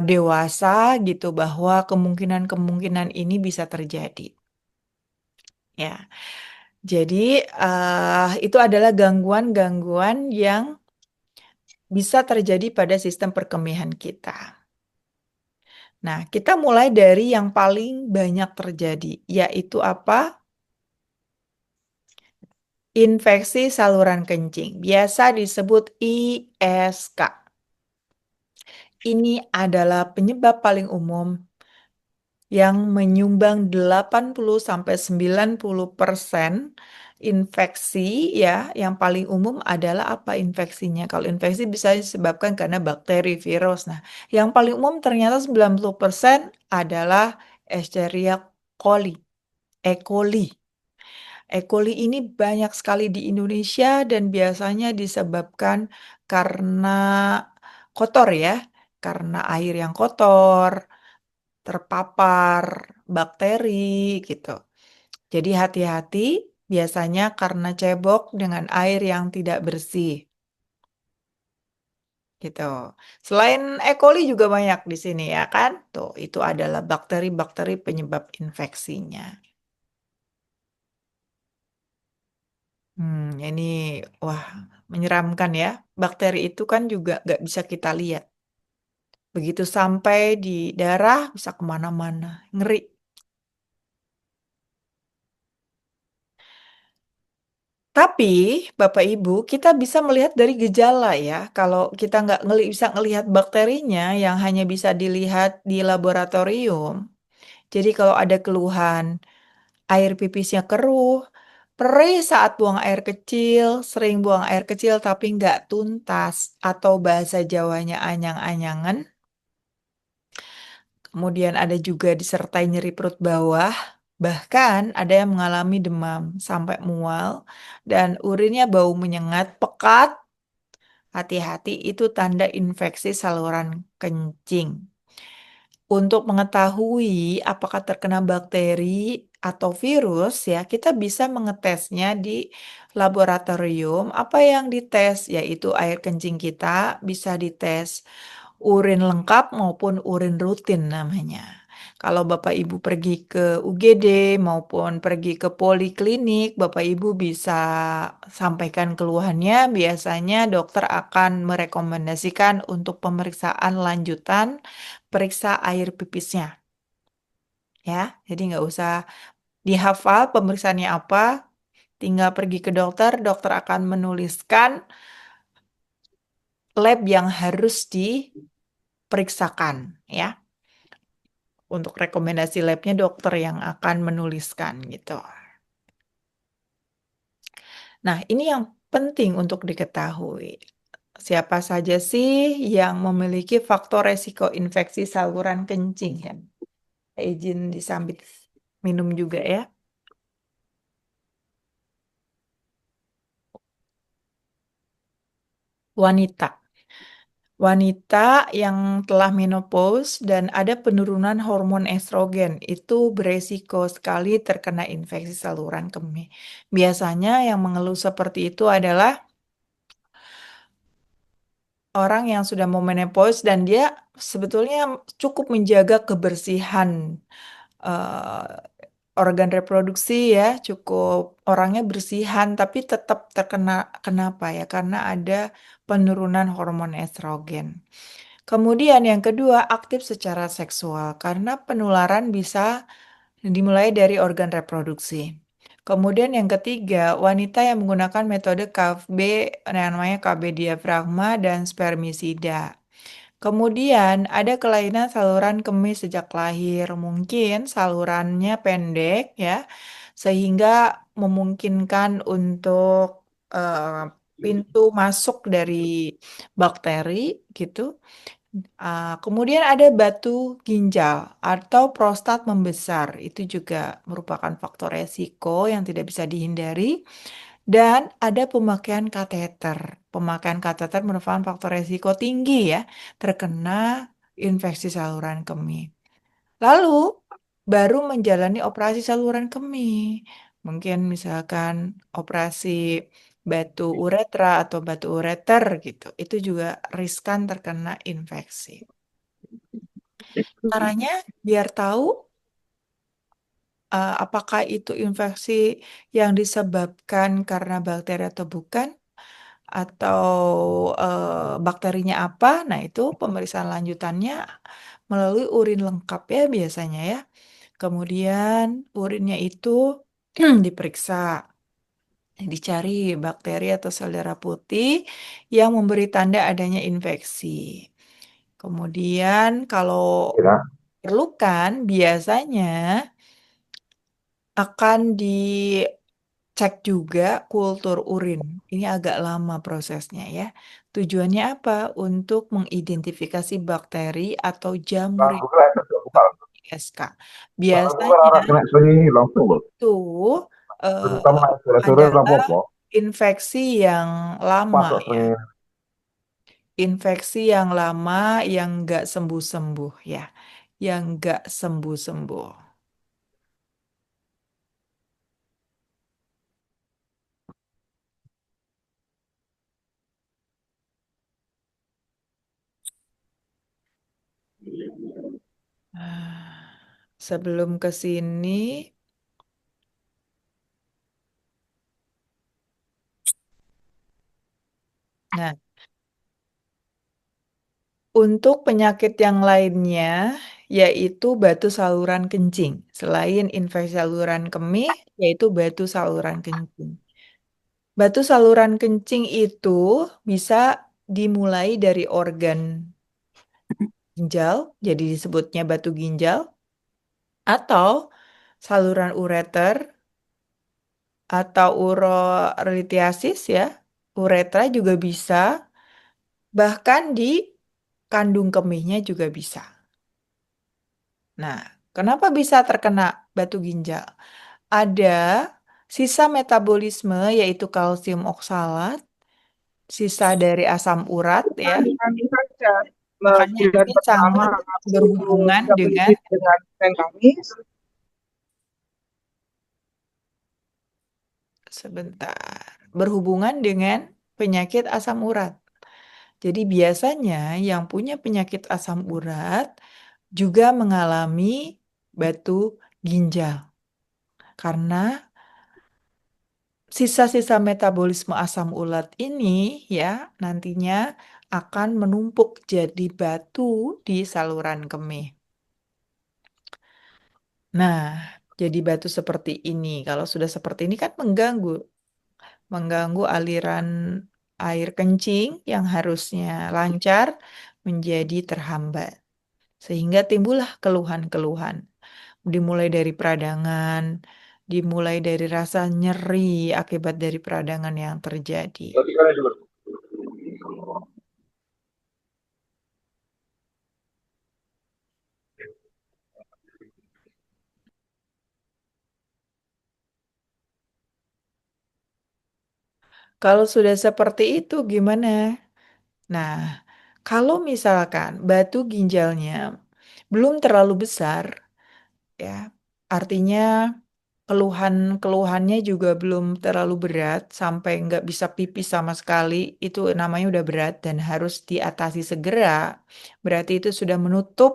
dewasa gitu bahwa kemungkinan-kemungkinan ini bisa terjadi. Ya, jadi itu adalah gangguan-gangguan yang bisa terjadi pada sistem perkemihan kita. Nah, kita mulai dari yang paling banyak terjadi, yaitu apa? Infeksi saluran kencing, biasa disebut ISK. Ini adalah penyebab paling umum yang menyumbang 80-90% infeksi ya. Yang paling umum adalah apa infeksinya? Kalau infeksi bisa disebabkan karena bakteri, virus. Nah, yang paling umum ternyata 90% adalah Escherichia coli, E. coli. E. coli ini banyak sekali di Indonesia dan biasanya disebabkan karena kotor ya, karena air yang kotor, terpapar bakteri gitu. Jadi hati-hati, biasanya karena cebok dengan air yang tidak bersih gitu. Selain E. coli juga banyak di sini ya kan? Tuh, itu adalah bakteri-bakteri penyebab infeksinya. Ini wah menyeramkan ya. Bakteri itu kan juga nggak bisa kita lihat. Begitu sampai di darah bisa kemana-mana. Ngeri. Tapi, Bapak Ibu, kita bisa melihat dari gejala ya. Kalau kita nggak bisa ngelihat bakterinya yang hanya bisa dilihat di laboratorium. Jadi kalau ada keluhan, air pipisnya keruh, perih saat buang air kecil, sering buang air kecil tapi nggak tuntas, atau bahasa Jawanya anyang-anyangan. Kemudian ada juga disertai nyeri perut bawah, bahkan ada yang mengalami demam sampai mual, dan urinnya bau menyengat, pekat. Hati-hati, itu tanda infeksi saluran kencing. Untuk mengetahui apakah terkena bakteri atau virus ya, kita bisa mengetesnya di laboratorium. Apa yang dites? Yaitu air kencing kita bisa dites urin lengkap maupun urin rutin namanya. Kalau Bapak Ibu pergi ke UGD maupun pergi ke poliklinik, Bapak Ibu bisa sampaikan keluhannya. Biasanya dokter akan merekomendasikan untuk pemeriksaan lanjutan, periksa air pipisnya. Ya, jadi nggak usah dihafal pemeriksaannya apa, tinggal pergi ke dokter, dokter akan menuliskan lab yang harus diperiksakan ya. Untuk rekomendasi labnya dokter yang akan menuliskan gitu. Nah, ini yang penting untuk diketahui. Siapa saja sih yang memiliki faktor resiko infeksi saluran kencing ya? Izin disambit minum juga ya. Wanita. Wanita yang telah menopause dan ada penurunan hormon estrogen itu beresiko sekali terkena infeksi saluran kemih. Biasanya yang mengeluh seperti itu adalah orang yang sudah mau menopause dan dia sebetulnya cukup menjaga kebersihan eh, organ reproduksi ya, cukup orangnya bersihan tapi tetap terkena kenapa ya? Karena ada penurunan hormon estrogen. Kemudian yang kedua, aktif secara seksual karena penularan bisa dimulai dari organ reproduksi. Kemudian yang ketiga, wanita yang menggunakan metode KB, namanya KB diafragma dan spermisida. Kemudian ada kelainan saluran kemih sejak lahir, mungkin salurannya pendek ya, sehingga memungkinkan untuk eh, pintu masuk dari bakteri gitu. Kemudian ada batu ginjal atau prostat membesar. Itu juga merupakan faktor resiko yang tidak bisa dihindari. Dan ada pemakaian kateter. Pemakaian kateter merupakan faktor resiko tinggi ya, terkena infeksi saluran kemih. Lalu baru menjalani operasi saluran kemih. Mungkin misalkan operasi batu uretra atau batu ureter gitu. Itu juga riskan terkena infeksi. Caranya biar tahu apakah itu infeksi yang disebabkan karena bakteri atau bukan, atau bakterinya apa. Nah, itu pemeriksaan lanjutannya melalui urin lengkap ya biasanya ya. Kemudian urinnya itu diperiksa, dicari bakteri atau sel darah putih yang memberi tanda adanya infeksi. Kemudian kalau diperlukan biasanya akan dicek juga kultur urin. Ini agak lama prosesnya ya. Tujuannya apa? Untuk mengidentifikasi bakteri atau jamur ISK. Biasanya itu adalah infeksi yang lama ya. Infeksi yang lama yang nggak sembuh-sembuh ya. yang nggak sembuh-sembuh. Ah, Sebelum ke sini, nah, untuk penyakit yang lainnya, yaitu batu saluran kencing. Selain infeksi saluran kemih, yaitu batu saluran kencing. Batu saluran kencing itu bisa dimulai dari organ ginjal, jadi disebutnya batu ginjal, atau saluran ureter, atau urolithiasis ya. Uretra juga bisa, bahkan di kandung kemihnya juga bisa. Nah, kenapa bisa terkena batu ginjal? Ada sisa metabolisme yaitu kalsium oksalat, sisa dari asam urat ya. Kami saja Makanya bulan ini pertama sangat aku berhubungan sudah dengan berhenti dengan tren kami. sebentar, berhubungan dengan penyakit asam urat. Jadi biasanya yang punya penyakit asam urat juga mengalami batu ginjal karena sisa-sisa metabolisme asam urat ini ya nantinya akan menumpuk jadi batu di saluran kemih. Nah, jadi batu seperti ini, kalau sudah seperti ini kan mengganggu aliran air kencing yang harusnya lancar menjadi terhambat. Sehingga timbullah keluhan-keluhan. Dimulai dari peradangan, dimulai dari rasa nyeri akibat dari peradangan yang terjadi. Kalau sudah seperti itu gimana? Nah, kalau misalkan batu ginjalnya belum terlalu besar, ya, artinya keluhannya juga belum terlalu berat sampai nggak bisa pipis sama sekali, itu namanya udah berat dan harus diatasi segera. Berarti itu sudah menutup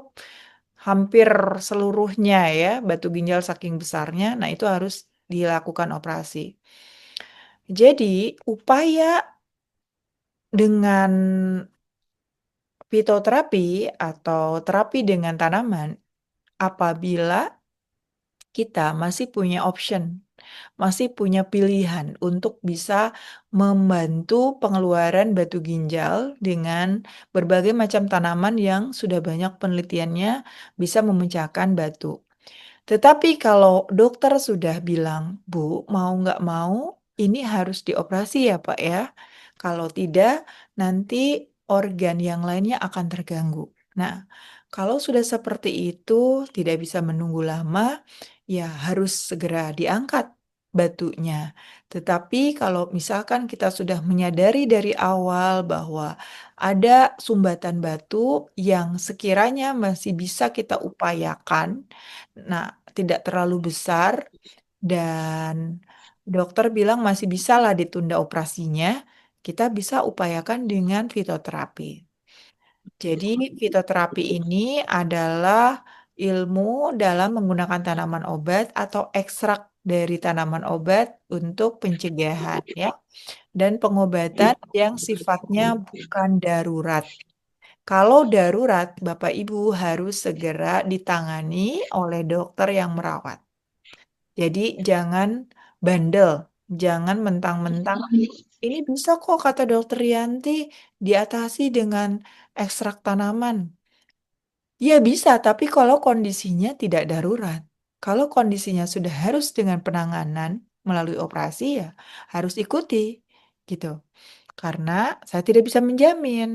hampir seluruhnya ya, batu ginjal saking besarnya. Nah, itu harus dilakukan operasi. Jadi, upaya dengan fitoterapi atau terapi dengan tanaman apabila kita masih punya option, masih punya pilihan untuk bisa membantu pengeluaran batu ginjal dengan berbagai macam tanaman yang sudah banyak penelitiannya bisa memecahkan batu. Tetapi kalau dokter sudah bilang, Bu, mau nggak mau, ini harus dioperasi ya Pak ya. Kalau tidak, nanti organ yang lainnya akan terganggu. Nah, kalau sudah seperti itu, tidak bisa menunggu lama, ya harus segera diangkat batunya. Tetapi kalau misalkan kita sudah menyadari dari awal bahwa ada sumbatan batu yang sekiranya masih bisa kita upayakan, nah, tidak terlalu besar dan dokter bilang masih bisa lah ditunda operasinya, kita bisa upayakan dengan fitoterapi. Jadi fitoterapi ini adalah ilmu dalam menggunakan tanaman obat atau ekstrak dari tanaman obat untuk pencegahan ya dan pengobatan yang sifatnya bukan darurat. Kalau darurat, Bapak Ibu harus segera ditangani oleh dokter yang merawat. Jadi jangan bandel, jangan mentang-mentang ini bisa kok kata dokter Yanti diatasi dengan ekstrak tanaman. Ya bisa, tapi kalau kondisinya tidak darurat. Kalau kondisinya sudah harus dengan penanganan melalui operasi ya harus ikuti gitu. Karena saya tidak bisa menjamin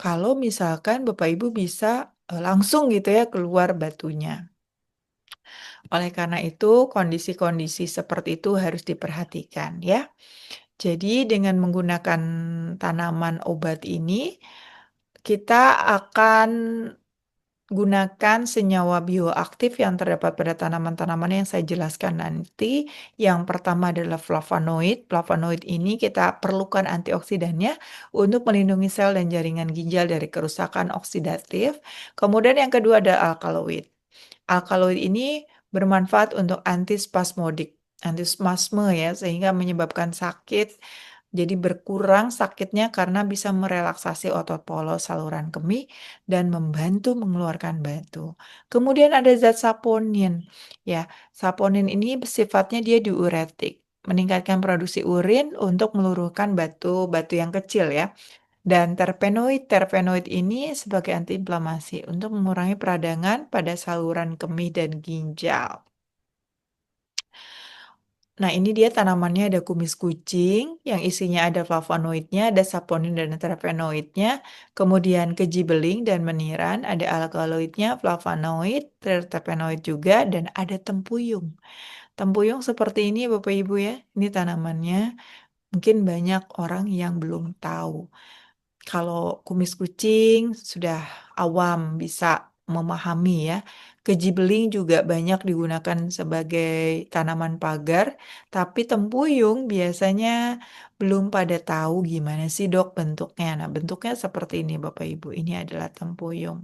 kalau misalkan Bapak Ibu bisa langsung gitu ya keluar batunya. Oleh karena itu, kondisi-kondisi seperti itu harus diperhatikan ya. Jadi dengan menggunakan tanaman obat ini, kita akan gunakan senyawa bioaktif yang terdapat pada tanaman-tanaman yang saya jelaskan nanti. Yang pertama adalah flavonoid. Flavonoid ini kita perlukan antioksidannya untuk melindungi sel dan jaringan ginjal dari kerusakan oksidatif. Kemudian yang kedua ada alkaloid. Alkaloid ini bermanfaat untuk antispasme ya, sehingga menyebabkan sakit. Jadi berkurang sakitnya karena bisa merelaksasi otot polos saluran kemih dan membantu mengeluarkan batu. Kemudian ada zat saponin. Ya, saponin ini sifatnya dia diuretik, meningkatkan produksi urin untuk meluruhkan batu-batu yang kecil ya. Dan terpenoid ini sebagai antiinflamasi untuk mengurangi peradangan pada saluran kemih dan ginjal. Nah, ini dia tanamannya ada kumis kucing yang isinya ada flavonoidnya, ada saponin dan terpenoidnya. Kemudian keji beling dan meniran, ada alkaloidnya, flavonoid, terpenoid juga, dan ada tempuyung. Tempuyung seperti ini Bapak Ibu ya, ini tanamannya. Mungkin banyak orang yang belum tahu. Kalau kumis kucing sudah awam bisa memahami ya. Keji beling juga banyak digunakan sebagai tanaman pagar, tapi tempuyung biasanya belum pada tahu gimana sih dok bentuknya. Nah, bentuknya seperti ini Bapak Ibu. Ini adalah tempuyung.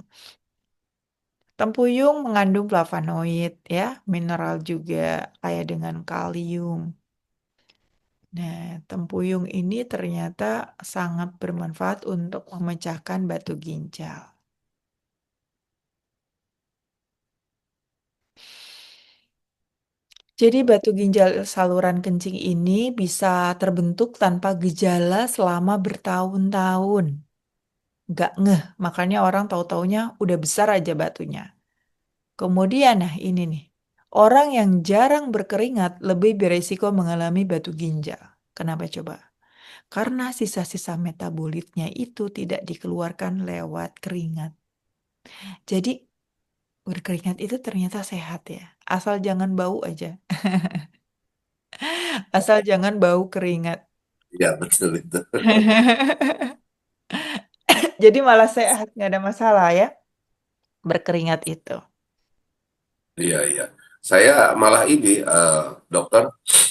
Tempuyung mengandung flavonoid ya, mineral juga kaya dengan kalium. Nah, tempuyung ini ternyata sangat bermanfaat untuk memecahkan batu ginjal. Jadi batu ginjal saluran kencing ini bisa terbentuk tanpa gejala selama bertahun-tahun. Nggak ngeh, makanya orang tahu-taunya udah besar aja batunya. Kemudian, nah ini nih, orang yang jarang berkeringat lebih beresiko mengalami batu ginjal. Kenapa coba? Karena sisa-sisa metabolitnya itu tidak dikeluarkan lewat keringat. Jadi berkeringat itu ternyata sehat ya. Asal jangan bau aja. Asal jangan bau keringat. Ya, betul itu. Jadi malah sehat, nggak ada masalah ya berkeringat itu. Iya, iya. Saya malah ini, dokter,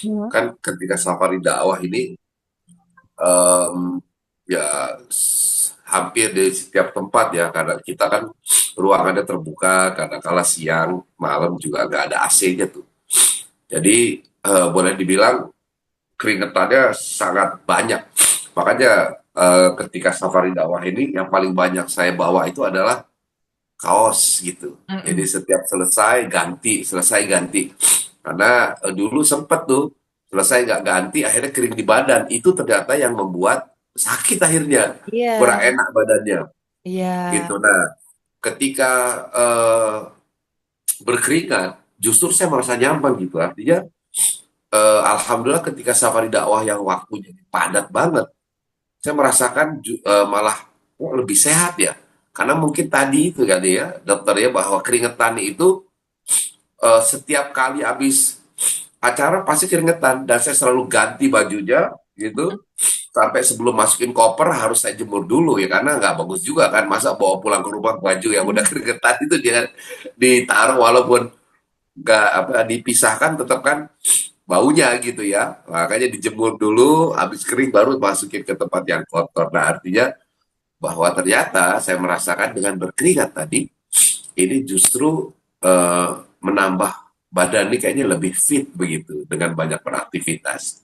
Hmm. kan ketika safari dakwah ini, em, ya hampir di setiap tempat ya, karena kita kan ruangannya terbuka, karena kala siang, malam juga nggak ada AC-nya tuh. Jadi boleh dibilang keringetannya sangat banyak. Makanya ketika safari dakwah ini yang paling banyak saya bawa itu adalah kaos gitu. Jadi Mm-mm. setiap selesai ganti, selesai ganti. Karena dulu sempet tuh selesai nggak ganti, akhirnya kering di badan. Itu ternyata yang membuat sakit akhirnya, kurang Iya, enak badannya. iya, Gitu. Nah, ketika berkeringat, justru saya merasa nyaman gitu. Artinya, alhamdulillah ketika safari dakwah yang waktunya padat banget, saya merasakan malah lebih sehat ya. Karena mungkin tadi itu kan ya, dokter ya, bahwa keringetan itu setiap kali habis acara pasti keringetan dan saya selalu ganti bajunya gitu sampai sebelum masukin koper harus saya jemur dulu ya karena nggak bagus juga kan masa bawa pulang ke rumah baju yang udah Mm. keringetan itu dia ditaruh walaupun nggak apa dipisahkan tetap kan baunya gitu ya makanya dijemur dulu habis kering baru masukin ke tempat yang kotor. Nah artinya bahwa ternyata saya merasakan dengan berkeringat tadi ini justru eh, menambah badan ini kayaknya lebih fit begitu dengan banyak beraktivitas.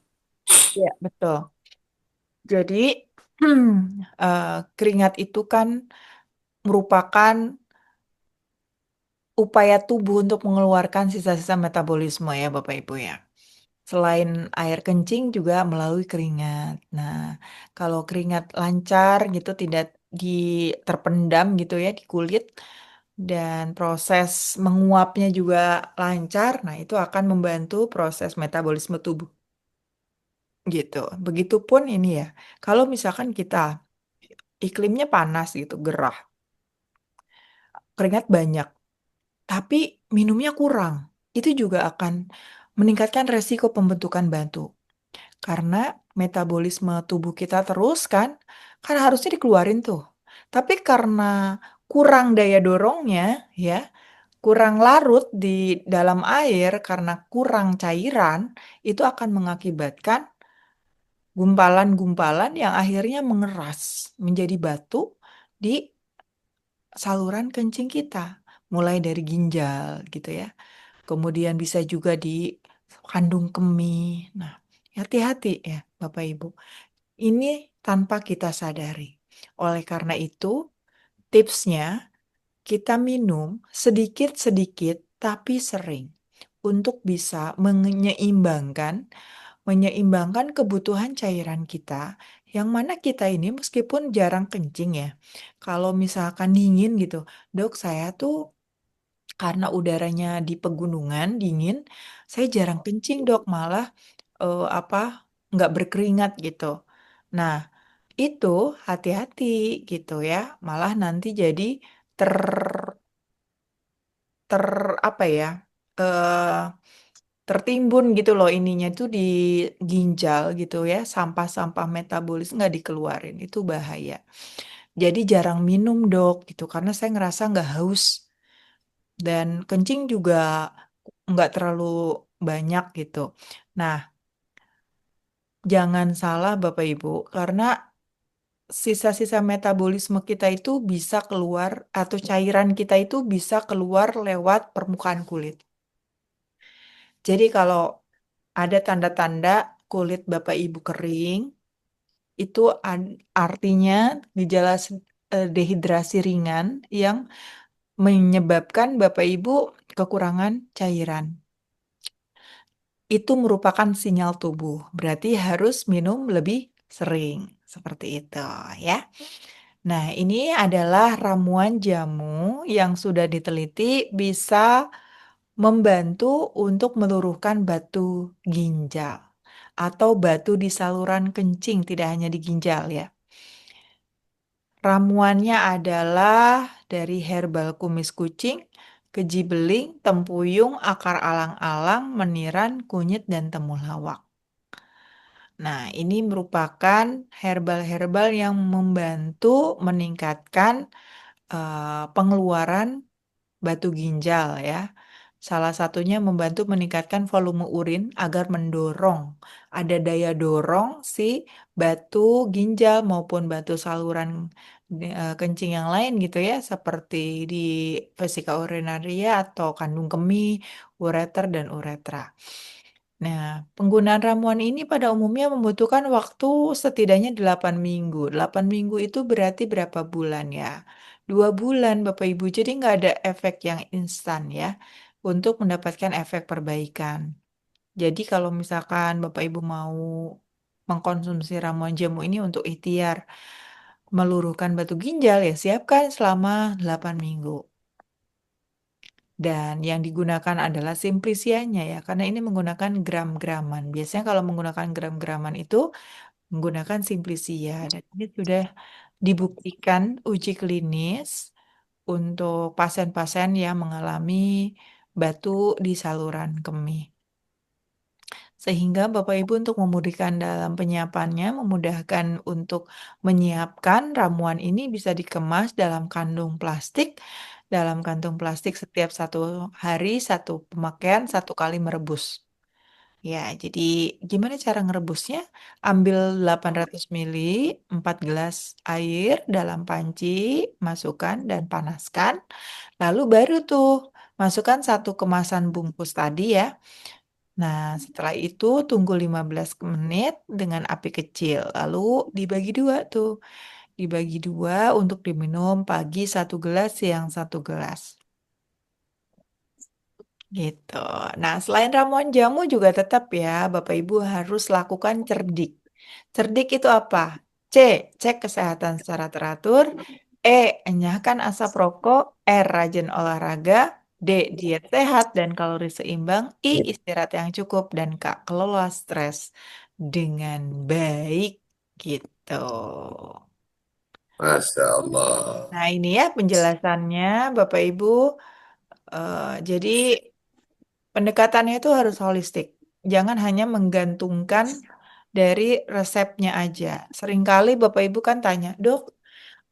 Iya, betul. Jadi keringat itu kan merupakan upaya tubuh untuk mengeluarkan sisa-sisa metabolisme ya Bapak Ibu ya. Selain air kencing juga melalui keringat. Nah, kalau keringat lancar gitu tidak terpendam gitu ya di kulit dan proses menguapnya juga lancar, nah itu akan membantu proses metabolisme tubuh gitu. Begitupun ini ya. Kalau misalkan kita iklimnya panas gitu, gerah, keringat banyak, tapi minumnya kurang, itu juga akan meningkatkan resiko pembentukan batu. Karena metabolisme tubuh kita terus kan harusnya dikeluarin tuh. Tapi karena kurang daya dorongnya, ya, kurang larut di dalam air karena kurang cairan, itu akan mengakibatkan gumpalan-gumpalan yang akhirnya mengeras menjadi batu di saluran kencing kita, mulai dari ginjal gitu ya. Kemudian bisa juga di kandung kemih. Nah, hati-hati ya Bapak Ibu. Ini tanpa kita sadari. Oleh karena itu, tipsnya kita minum sedikit-sedikit tapi sering untuk bisa menyeimbangkan kebutuhan cairan kita, yang mana kita ini meskipun jarang kencing ya. Kalau misalkan dingin gitu, "Dok, saya tuh karena udaranya di pegunungan dingin, saya jarang kencing, Dok, malah nggak berkeringat gitu." Nah, itu hati-hati gitu ya, malah nanti jadi ter ter apa ya, eh, tertimbun gitu loh ininya tuh di ginjal gitu ya, sampah-sampah metabolis nggak dikeluarin, itu bahaya. Jadi jarang minum dok gitu, karena saya ngerasa nggak haus dan kencing juga nggak terlalu banyak gitu. Nah, jangan salah Bapak Ibu, karena sisa-sisa metabolisme kita itu bisa keluar atau cairan kita itu bisa keluar lewat permukaan kulit. Jadi kalau ada tanda-tanda kulit Bapak Ibu kering, itu artinya gejala dehidrasi ringan yang menyebabkan Bapak Ibu kekurangan cairan. Itu merupakan sinyal tubuh, berarti harus minum lebih sering, seperti itu ya. Nah, ini adalah ramuan jamu yang sudah diteliti bisa membantu untuk meluruhkan batu ginjal atau batu di saluran kencing, tidak hanya di ginjal ya. Ramuannya adalah dari herbal kumis kucing, keji beling, tempuyung, akar alang-alang, meniran, kunyit, dan temulawak. Nah, ini merupakan herbal-herbal yang membantu meningkatkan pengeluaran batu ginjal ya. Salah satunya membantu meningkatkan volume urin agar mendorong, ada daya dorong si batu ginjal maupun batu saluran kencing yang lain gitu ya, seperti di vesika urinaria atau kandung kemih, ureter dan uretra. Nah, penggunaan ramuan ini pada umumnya membutuhkan waktu setidaknya 8 minggu. 8 minggu itu berarti berapa bulan ya? 2 bulan Bapak Ibu, jadi nggak ada efek yang instan ya untuk mendapatkan efek perbaikan. Jadi kalau misalkan Bapak Ibu mau mengkonsumsi ramuan jamu ini untuk ikhtiar meluruhkan batu ginjal ya siapkan selama 8 minggu. Dan yang digunakan adalah simplisianya ya, karena ini menggunakan gram-graman. Biasanya kalau menggunakan gram-graman itu menggunakan simplisia. Dan ini sudah dibuktikan uji klinis untuk pasien-pasien yang mengalami batu di saluran kemih. Sehingga Bapak Ibu untuk memudahkan dalam penyiapannya, memudahkan untuk menyiapkan ramuan ini bisa dikemas dalam kantong plastik. Dalam kantung plastik setiap 1 hari, 1 pemakaian, 1 kali merebus. Ya, jadi gimana cara ngerebusnya? Ambil 800 ml, 4 gelas air dalam panci, masukkan dan panaskan. Lalu baru tuh masukkan 1 kemasan bungkus tadi ya. Nah, setelah itu tunggu 15 menit dengan api kecil. Lalu dibagi 2 tuh. Dibagi 2 untuk diminum pagi 1 gelas, siang 1 gelas. Gitu. Nah, selain ramuan jamu juga tetap ya, Bapak Ibu harus lakukan cerdik. Cerdik itu apa? C. Cek kesehatan secara teratur. E. Enyahkan asap rokok. R. Rajin olahraga. D. Diet sehat dan kalori seimbang. I. Istirahat yang cukup. Dan K. Kelola stres dengan baik. Gitu. Masya Allah. Nah, ini ya penjelasannya, Bapak Ibu. Jadi pendekatannya itu harus holistik. Jangan hanya menggantungkan dari resepnya aja. Seringkali Bapak Ibu kan tanya, "Dok,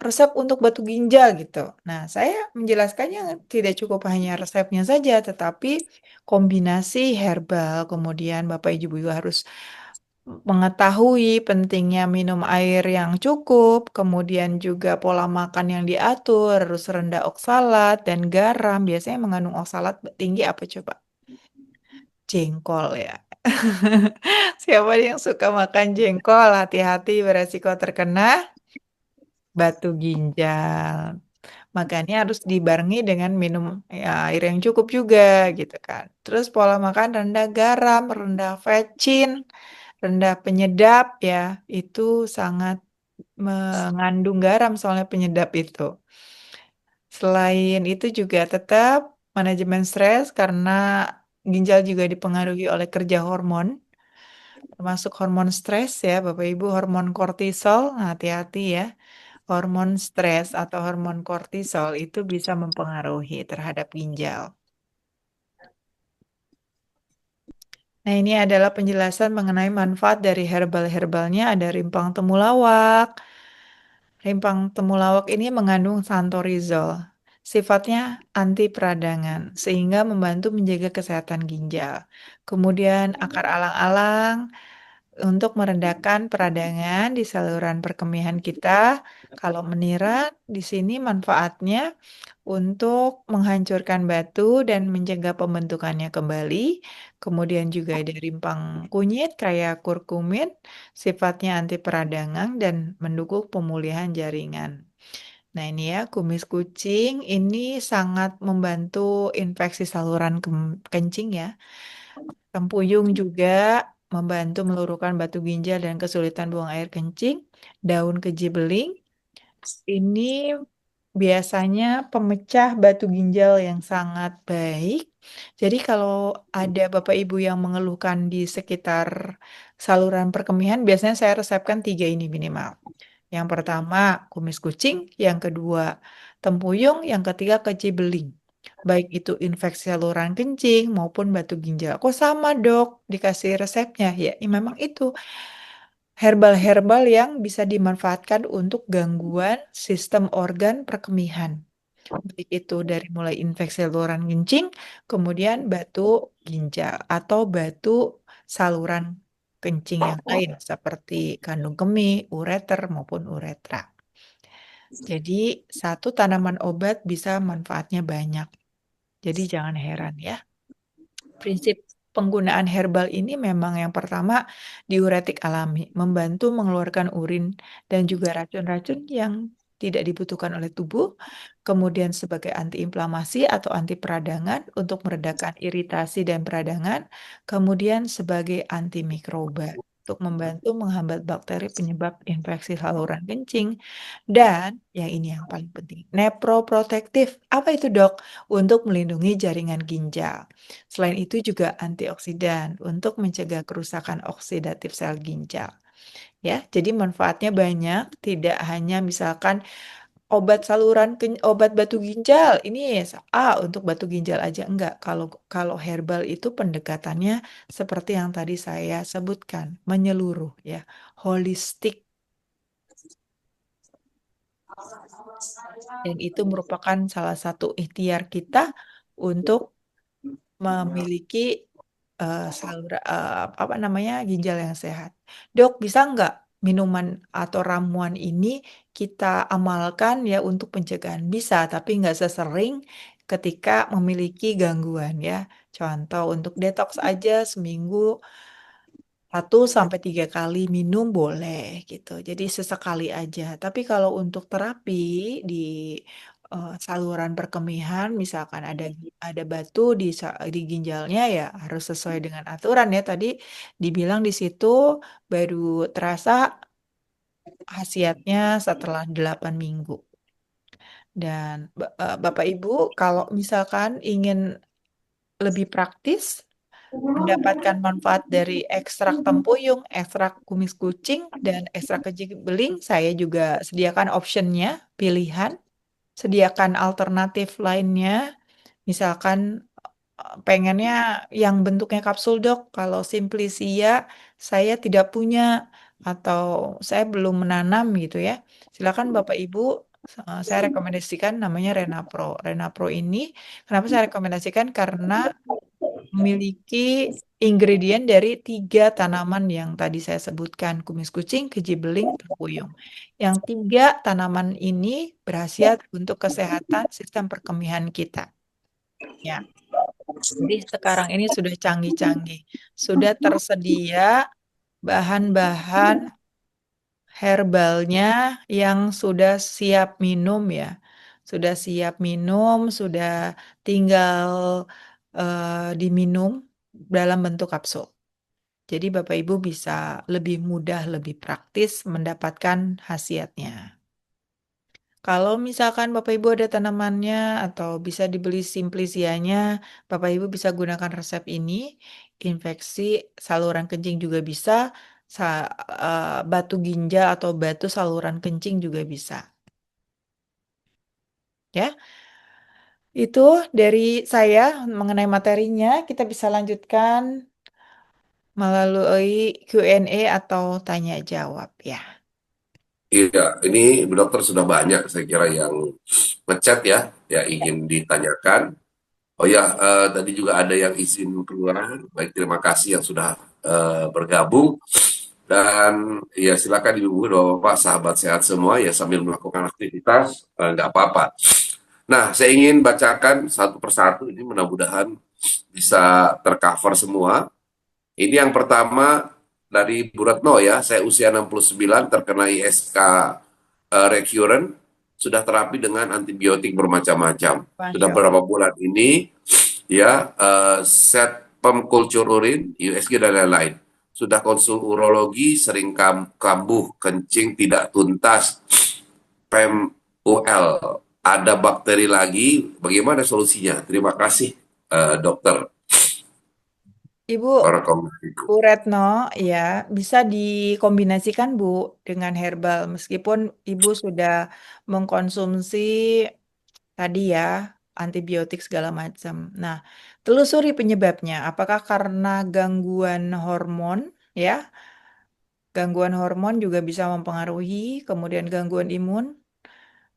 resep untuk batu ginjal gitu. Nah, saya menjelaskannya tidak cukup hanya resepnya saja, tetapi kombinasi herbal. Kemudian Bapak Ibu juga harus mengetahui pentingnya minum air yang cukup, kemudian juga pola makan yang diatur, harus rendah oksalat dan garam. Biasanya mengandung oksalat tinggi apa coba? Jengkol ya. Siapa yang suka makan jengkol, hati-hati beresiko terkena batu ginjal. Makanya harus dibarengi dengan minum ya, air yang cukup juga gitu kan. Terus pola makan rendah garam, rendah vetchin, rendah penyedap ya. Itu sangat mengandung garam soalnya penyedap itu. Selain itu juga tetap manajemen stres karena ginjal juga dipengaruhi oleh kerja hormon, termasuk hormon stres ya, Bapak Ibu, hormon kortisol. Nah, hati-hati ya. Hormon stres atau hormon kortisol itu bisa mempengaruhi terhadap ginjal. Nah, ini adalah penjelasan mengenai manfaat dari herbal-herbalnya. Ada rimpang temulawak. Rimpang temulawak ini mengandung santorizol. Sifatnya anti peradangan, sehingga membantu menjaga kesehatan ginjal. Kemudian akar alang-alang untuk merendahkan peradangan di saluran perkemihan kita. Kalau menirat, di sini manfaatnya untuk menghancurkan batu dan mencegah pembentukannya kembali. Kemudian juga ada rimpang kunyit kayak kurkumin, sifatnya anti peradangan dan mendukung pemulihan jaringan. Nah ini ya, kumis kucing ini sangat membantu infeksi saluran kencing ya. Tempuyung juga membantu meluruhkan batu ginjal dan kesulitan buang air kencing. Daun keji beling ini biasanya pemecah batu ginjal yang sangat baik. Jadi kalau ada Bapak Ibu yang mengeluhkan di sekitar saluran perkemihan, biasanya saya resepkan 3 ini minimal. Yang pertama kumis kucing, yang kedua tempuyung, yang ketiga keji beling. Baik itu infeksi saluran kencing maupun batu ginjal. Kok sama dok dikasih resepnya? Ya, memang itu herbal-herbal yang bisa dimanfaatkan untuk gangguan sistem organ perkemihan. Baik itu dari mulai infeksi saluran kencing, kemudian batu ginjal atau batu saluran kencing yang lain seperti kandung kemih, ureter maupun uretra. Jadi satu tanaman obat bisa manfaatnya banyak. Jadi jangan heran ya. Prinsip penggunaan herbal ini memang yang pertama diuretik alami, membantu mengeluarkan urin dan juga racun-racun yang tidak dibutuhkan oleh tubuh. Kemudian sebagai antiinflamasi atau anti peradangan untuk meredakan iritasi dan peradangan. Kemudian sebagai antimikroba untuk membantu menghambat bakteri penyebab infeksi saluran kencing. Dan yang ini yang paling penting, nephroprotective. Apa itu dok? Untuk melindungi jaringan ginjal. Selain itu juga antioksidan untuk mencegah kerusakan oksidatif sel ginjal. Ya, jadi manfaatnya banyak, tidak hanya misalkan obat saluran obat batu ginjal ini untuk batu ginjal aja enggak. Kalau kalau herbal itu pendekatannya seperti yang tadi saya sebutkan, menyeluruh ya, holistik. Dan itu merupakan salah satu ikhtiar kita untuk memiliki apa namanya ginjal yang sehat. Dok, bisa nggak minuman atau ramuan ini kita amalkan ya untuk pencegahan? Bisa, tapi nggak sesering ketika memiliki gangguan ya. Contoh untuk detox aja seminggu 1 sampai 3 kali minum boleh gitu. Jadi sesekali aja. Tapi kalau untuk terapi di saluran perkemihan, misalkan ada batu di ginjalnya ya harus sesuai dengan aturan ya. Tadi dibilang di situ baru terasa khasiatnya setelah 8 minggu. Dan Bapak Ibu kalau misalkan ingin lebih praktis mendapatkan manfaat dari ekstrak tempuyung, ekstrak kumis kucing, dan ekstrak keji beling, saya juga sediakan optionnya, pilihan, sediakan alternatif lainnya, misalkan pengennya yang bentuknya kapsul dok, kalau Simplicia saya tidak punya, atau saya belum menanam gitu ya, silakan Bapak Ibu, saya rekomendasikan namanya Renapro. Renapro ini kenapa saya rekomendasikan? Karena memiliki ingredient dari 3 tanaman yang tadi saya sebutkan, kumis kucing, keji beling, tempuyung. Yang 3 tanaman ini berkhasiat untuk kesehatan sistem perkemihan kita. Ya, jadi sekarang ini sudah canggih-canggih, sudah tersedia bahan-bahan herbalnya yang sudah siap minum ya. Sudah siap minum, sudah tinggal diminum dalam bentuk kapsul. Jadi Bapak Ibu bisa lebih mudah, lebih praktis mendapatkan khasiatnya. Kalau misalkan Bapak Ibu ada tanamannya atau bisa dibeli simplisianya, Bapak Ibu bisa gunakan resep ini. Infeksi saluran kencing juga bisa, batu ginjal atau batu saluran kencing juga bisa. Ya, itu dari saya mengenai materinya. Kita bisa lanjutkan melalui Q&A atau tanya jawab ya. Iya, ini Bu Dokter sudah banyak saya kira yang ngechat ya ingin ditanyakan. Oh ya, tadi juga ada yang izin keluar. Baik, terima kasih yang sudah bergabung. Dan ya silakan ibu-ibu, bapak, sahabat sehat semua ya sambil melakukan aktivitas, nggak apa-apa. Nah, saya ingin bacakan satu persatu ini mudah-mudahan bisa tercover semua. Ini yang pertama dari Bu Retno ya, saya usia 69 terkena ISK recurrent, sudah terapi dengan antibiotik bermacam-macam. Sudah Masya berapa Allah. bulan ini ya set pemkultur urin, USG dan lain-lain. Sudah konsul urologi, sering kambuh, kencing tidak tuntas, PEM UL, ada bakteri lagi, bagaimana solusinya? Terima kasih dokter. Ibu, Barakallahu. Bu Retno, ya bisa dikombinasikan Bu dengan herbal meskipun Ibu sudah mengkonsumsi tadi ya antibiotik segala macam. Nah, telusuri penyebabnya. Apakah karena gangguan hormon ya? Gangguan hormon juga bisa mempengaruhi, kemudian gangguan imun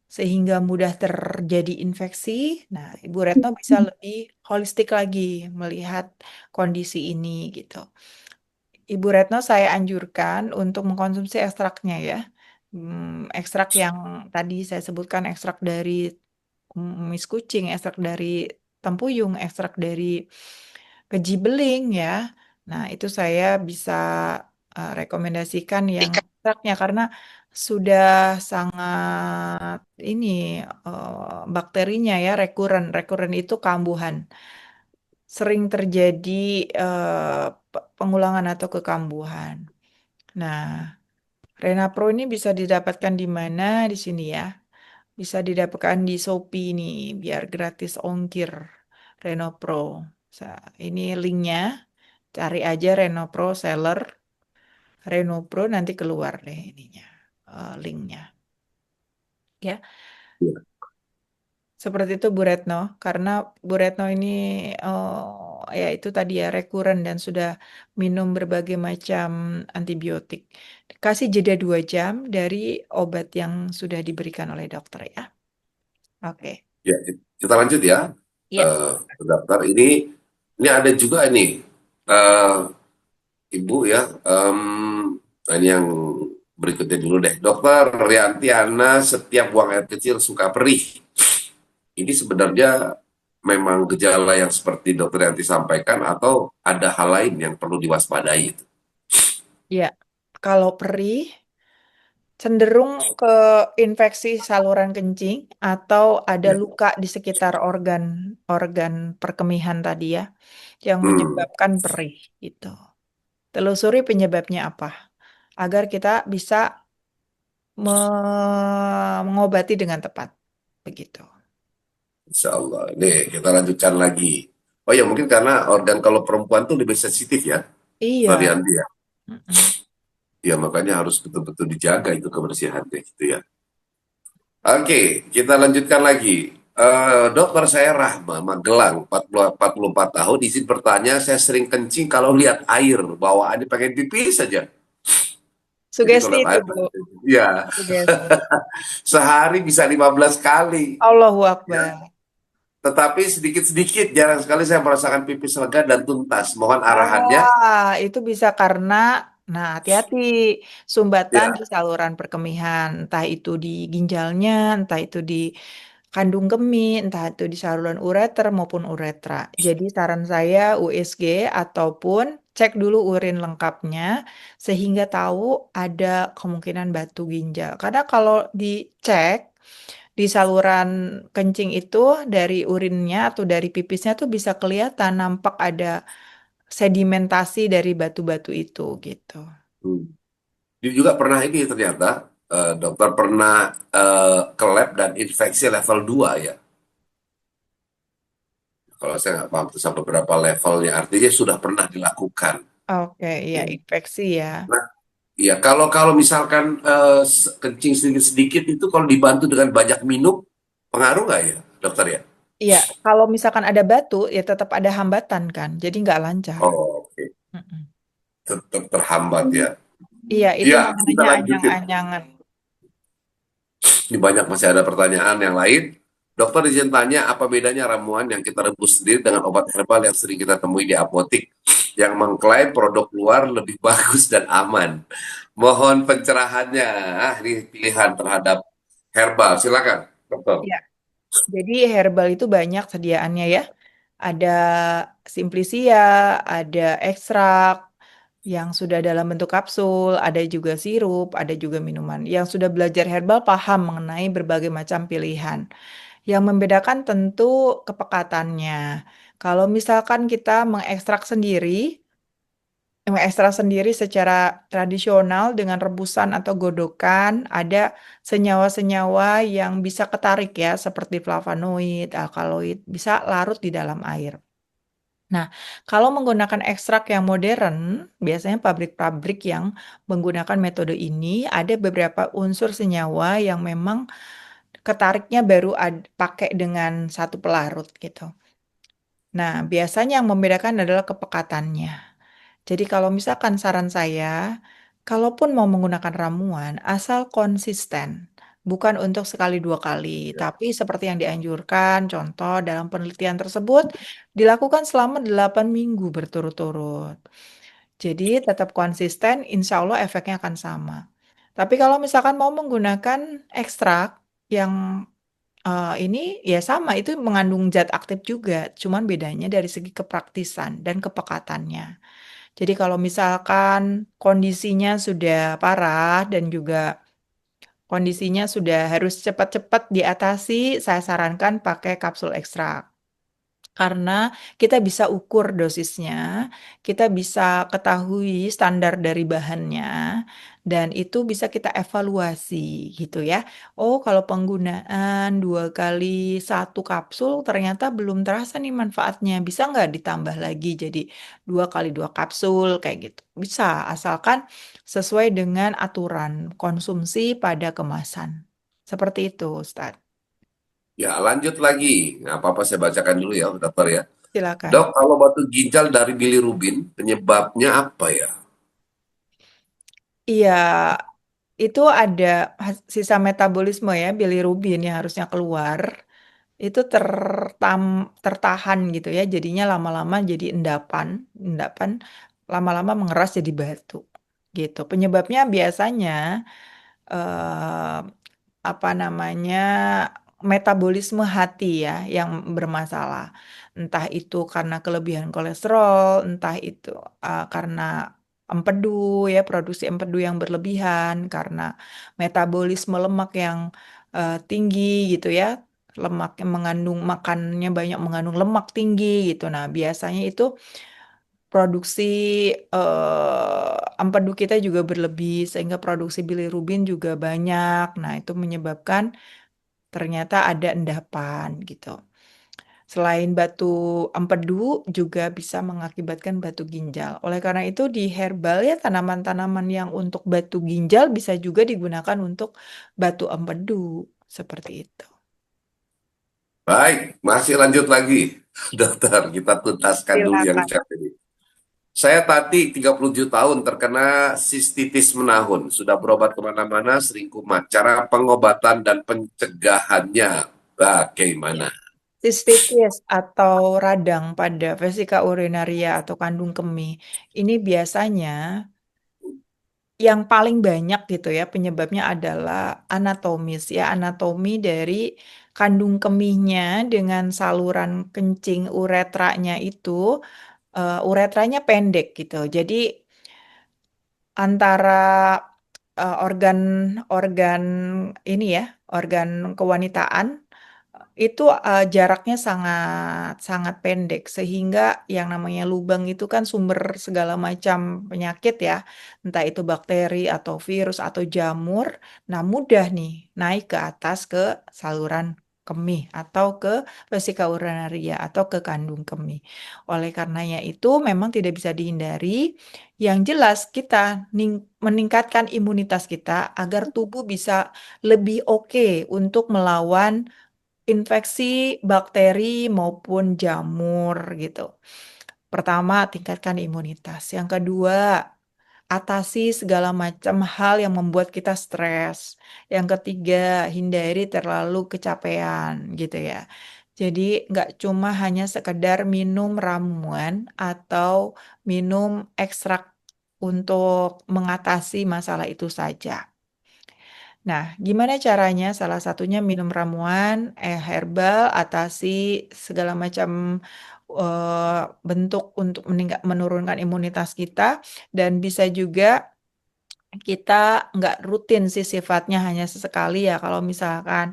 sehingga mudah terjadi infeksi. Nah, Ibu Retno bisa lebih holistik lagi melihat kondisi ini gitu. Ibu Retno saya anjurkan untuk mengkonsumsi ekstraknya ya. Ekstrak yang tadi saya sebutkan, ekstrak dari kumis kucing, ekstrak dari tempuyung, ekstrak dari keji beling ya. Nah, itu saya bisa rekomendasikan yang ekstraknya karena sudah sangat ini bakterinya ya rekuren. Rekuren itu kambuhan. Sering terjadi pengulangan atau kekambuhan. Nah, Renapro ini bisa didapatkan di mana? Di sini ya. Bisa didapatkan di Shopee nih, biar gratis ongkir. Renopro. Ini linknya. Cari aja Renopro seller. Renopro nanti keluar deh ininya. Linknya. Ya. Seperti itu Bu Retno, karena Bu Retno ini ya itu tadi ya rekuren dan sudah minum berbagai macam antibiotik. Kasih jeda 2 jam dari obat yang sudah diberikan oleh dokter ya. Oke. Ya, kita lanjut ya, Ya. dokter. Ini ada juga nih, eh, Ibu ya. Ini yang berikutnya dulu deh. Dokter Rianti Ana, setiap buang air kecil suka perih. Ini sebenarnya memang gejala yang seperti dokter Rianti sampaikan atau ada hal lain yang perlu diwaspadai itu? Ya. Kalau perih cenderung ke infeksi saluran kencing atau ada Ya. luka di sekitar organ perkemihan tadi ya yang Hmm, menyebabkan perih itu. Telusuri penyebabnya apa agar kita bisa mengobati dengan tepat. Begitu. Insya Allah. Nih, kita lanjutkan lagi. Oh ya, mungkin karena organ kalau perempuan tuh lebih sensitif ya, Iya. Dokter Rianti ya. Mm-mm. Ya, makanya harus betul-betul dijaga itu kebersihannya gitu ya. Oke, kita lanjutkan lagi. Dokter, saya Rahma, Magelang, 44 tahun, izin bertanya, saya sering kencing kalau lihat air, bawaannya pengen pipis saja. Jadi Sugesti kalau itu, air, Bu. ya Sugesti. sehari bisa 15 kali. Allahu Ya. Akbar. Tetapi sedikit-sedikit, jarang sekali saya merasakan pipis lega dan tuntas. Mohon arahannya. Itu bisa karena, nah hati-hati, sumbatan di Ya. saluran perkemihan, entah itu di ginjalnya, entah itu di kandung kemih, entah itu di saluran ureter maupun uretra. Jadi saran saya USG ataupun cek dulu urin lengkapnya sehingga tahu ada kemungkinan batu ginjal. Karena kalau dicek di saluran kencing itu dari urinnya atau dari pipisnya tuh bisa kelihatan nampak ada sedimentasi dari batu-batu itu gitu. Hmm. Dia juga pernah ini ternyata, dokter pernah ke lab dan infeksi level 2 ya. Kalau saya nggak paham itu sampai berapa levelnya, artinya sudah pernah dilakukan. Oke, ya Ya. infeksi ya. Nah, ya kalau kalau misalkan kencing sedikit-sedikit itu kalau dibantu dengan banyak minum, pengaruh nggak ya, dokter ya? Iya, kalau misalkan ada batu ya tetap ada hambatan kan, jadi nggak lancar. Oh, oke. Mm-mm. Tetap terhambat ya. Iya, itu Ya, kita namanya lanjutin. anyang-anyangan. Ini banyak masih ada pertanyaan yang lain. Dokter izin tanya, apa bedanya ramuan yang kita rebus sendiri dengan obat herbal yang sering kita temui di apotik yang mengklaim produk luar lebih bagus dan aman? Mohon pencerahannya. Ini pilihan terhadap herbal. Silakan, dokter. Ya, jadi herbal itu banyak sediaannya ya. Ada simplicia, ada ekstrak yang sudah dalam bentuk kapsul, ada juga sirup, ada juga minuman. Yang sudah belajar herbal paham mengenai berbagai macam pilihan. Yang membedakan tentu kepekatannya. Kalau misalkan kita mengekstrak sendiri secara tradisional dengan rebusan atau godokan, ada senyawa-senyawa yang bisa ketarik ya, seperti flavonoid, alkaloid, bisa larut di dalam air. Nah, kalau menggunakan ekstrak yang modern, biasanya pabrik-pabrik yang menggunakan metode ini ada beberapa unsur senyawa yang memang ketariknya baru pakai dengan satu pelarut gitu. Nah, biasanya yang membedakan adalah kepekatannya. Jadi kalau misalkan saran saya, kalaupun mau menggunakan ramuan, asal konsisten. Bukan untuk sekali dua kali, tapi seperti yang dianjurkan, contoh dalam penelitian tersebut dilakukan selama 8 minggu berturut-turut. Jadi tetap konsisten, insya Allah efeknya akan sama. Tapi kalau misalkan mau menggunakan ekstrak yang ini ya sama, itu mengandung zat aktif juga, cuman bedanya dari segi kepraktisan dan kepekatannya. Jadi kalau misalkan kondisinya sudah parah dan juga kondisinya sudah harus cepat-cepat diatasi, saya sarankan pakai kapsul ekstrak. Karena kita bisa ukur dosisnya, kita bisa ketahui standar dari bahannya, dan itu bisa kita evaluasi gitu ya. Oh, kalau penggunaan 2 kali 1 kapsul ternyata belum terasa nih manfaatnya. Bisa nggak ditambah lagi jadi 2 kali 2 kapsul kayak gitu? Bisa, asalkan sesuai dengan aturan konsumsi pada kemasan. Seperti itu, Ustadz. Ya, lanjut lagi. Nggak apa-apa, saya bacakan dulu ya, dokter ya. Silakan. Dok, kalau batu ginjal dari bilirubin, penyebabnya apa ya? Iya, itu ada sisa metabolisme ya, bilirubin yang harusnya keluar. Itu tertahan gitu ya, jadinya lama-lama jadi endapan, endapan lama-lama mengeras jadi batu. Gitu. Penyebabnya biasanya eh, apa namanya metabolisme hati ya yang bermasalah. Entah itu karena kelebihan kolesterol, entah itu karena empedu ya, produksi empedu yang berlebihan, karena metabolisme lemak yang tinggi gitu ya. Lemak yang mengandung makannya banyak mengandung lemak tinggi gitu. Nah, biasanya itu produksi empedu kita juga berlebih sehingga produksi bilirubin juga banyak. Nah, itu menyebabkan ternyata ada endapan gitu. Selain batu empedu juga bisa mengakibatkan batu ginjal. Oleh karena itu di herbal ya tanaman-tanaman yang untuk batu ginjal bisa juga digunakan untuk batu empedu seperti itu. Baik, masih lanjut lagi. Dokter, kita tuntaskan dulu yang Silakan. chat ini. Saya Tati 37 tahun terkena sistitis menahun. Sudah berobat kemana-mana sering kumat. Cara pengobatan dan pencegahannya bagaimana? Sistitis atau radang pada vesika urinaria atau kandung kemih ini biasanya yang paling banyak gitu ya penyebabnya adalah anatomis ya, anatomi dari kandung kemihnya dengan saluran kencing uretranya itu, uretranya pendek gitu. Jadi antara organ-organ ini ya, organ kewanitaan itu jaraknya sangat sangat pendek sehingga yang namanya lubang itu kan sumber segala macam penyakit ya, entah itu bakteri atau virus atau jamur. Nah, mudah nih naik ke atas ke saluran kemih atau ke vesika urinaria atau ke kandung kemih. Oleh karenanya itu memang tidak bisa dihindari. Yang jelas kita meningkatkan imunitas kita agar tubuh bisa lebih oke untuk melawan infeksi bakteri maupun jamur gitu. Pertama, tingkatkan imunitas. Yang kedua, atasi segala macam hal yang membuat kita stres. Yang ketiga, hindari terlalu kecapean gitu ya. Jadi nggak cuma hanya sekedar minum ramuan atau minum ekstrak untuk mengatasi masalah itu saja. Nah, gimana caranya? Salah satunya minum ramuan, herbal, atasi segala macam bentuk untuk menurunkan imunitas kita, dan bisa juga kita nggak rutin sih sifatnya hanya sesekali ya. Kalau misalkan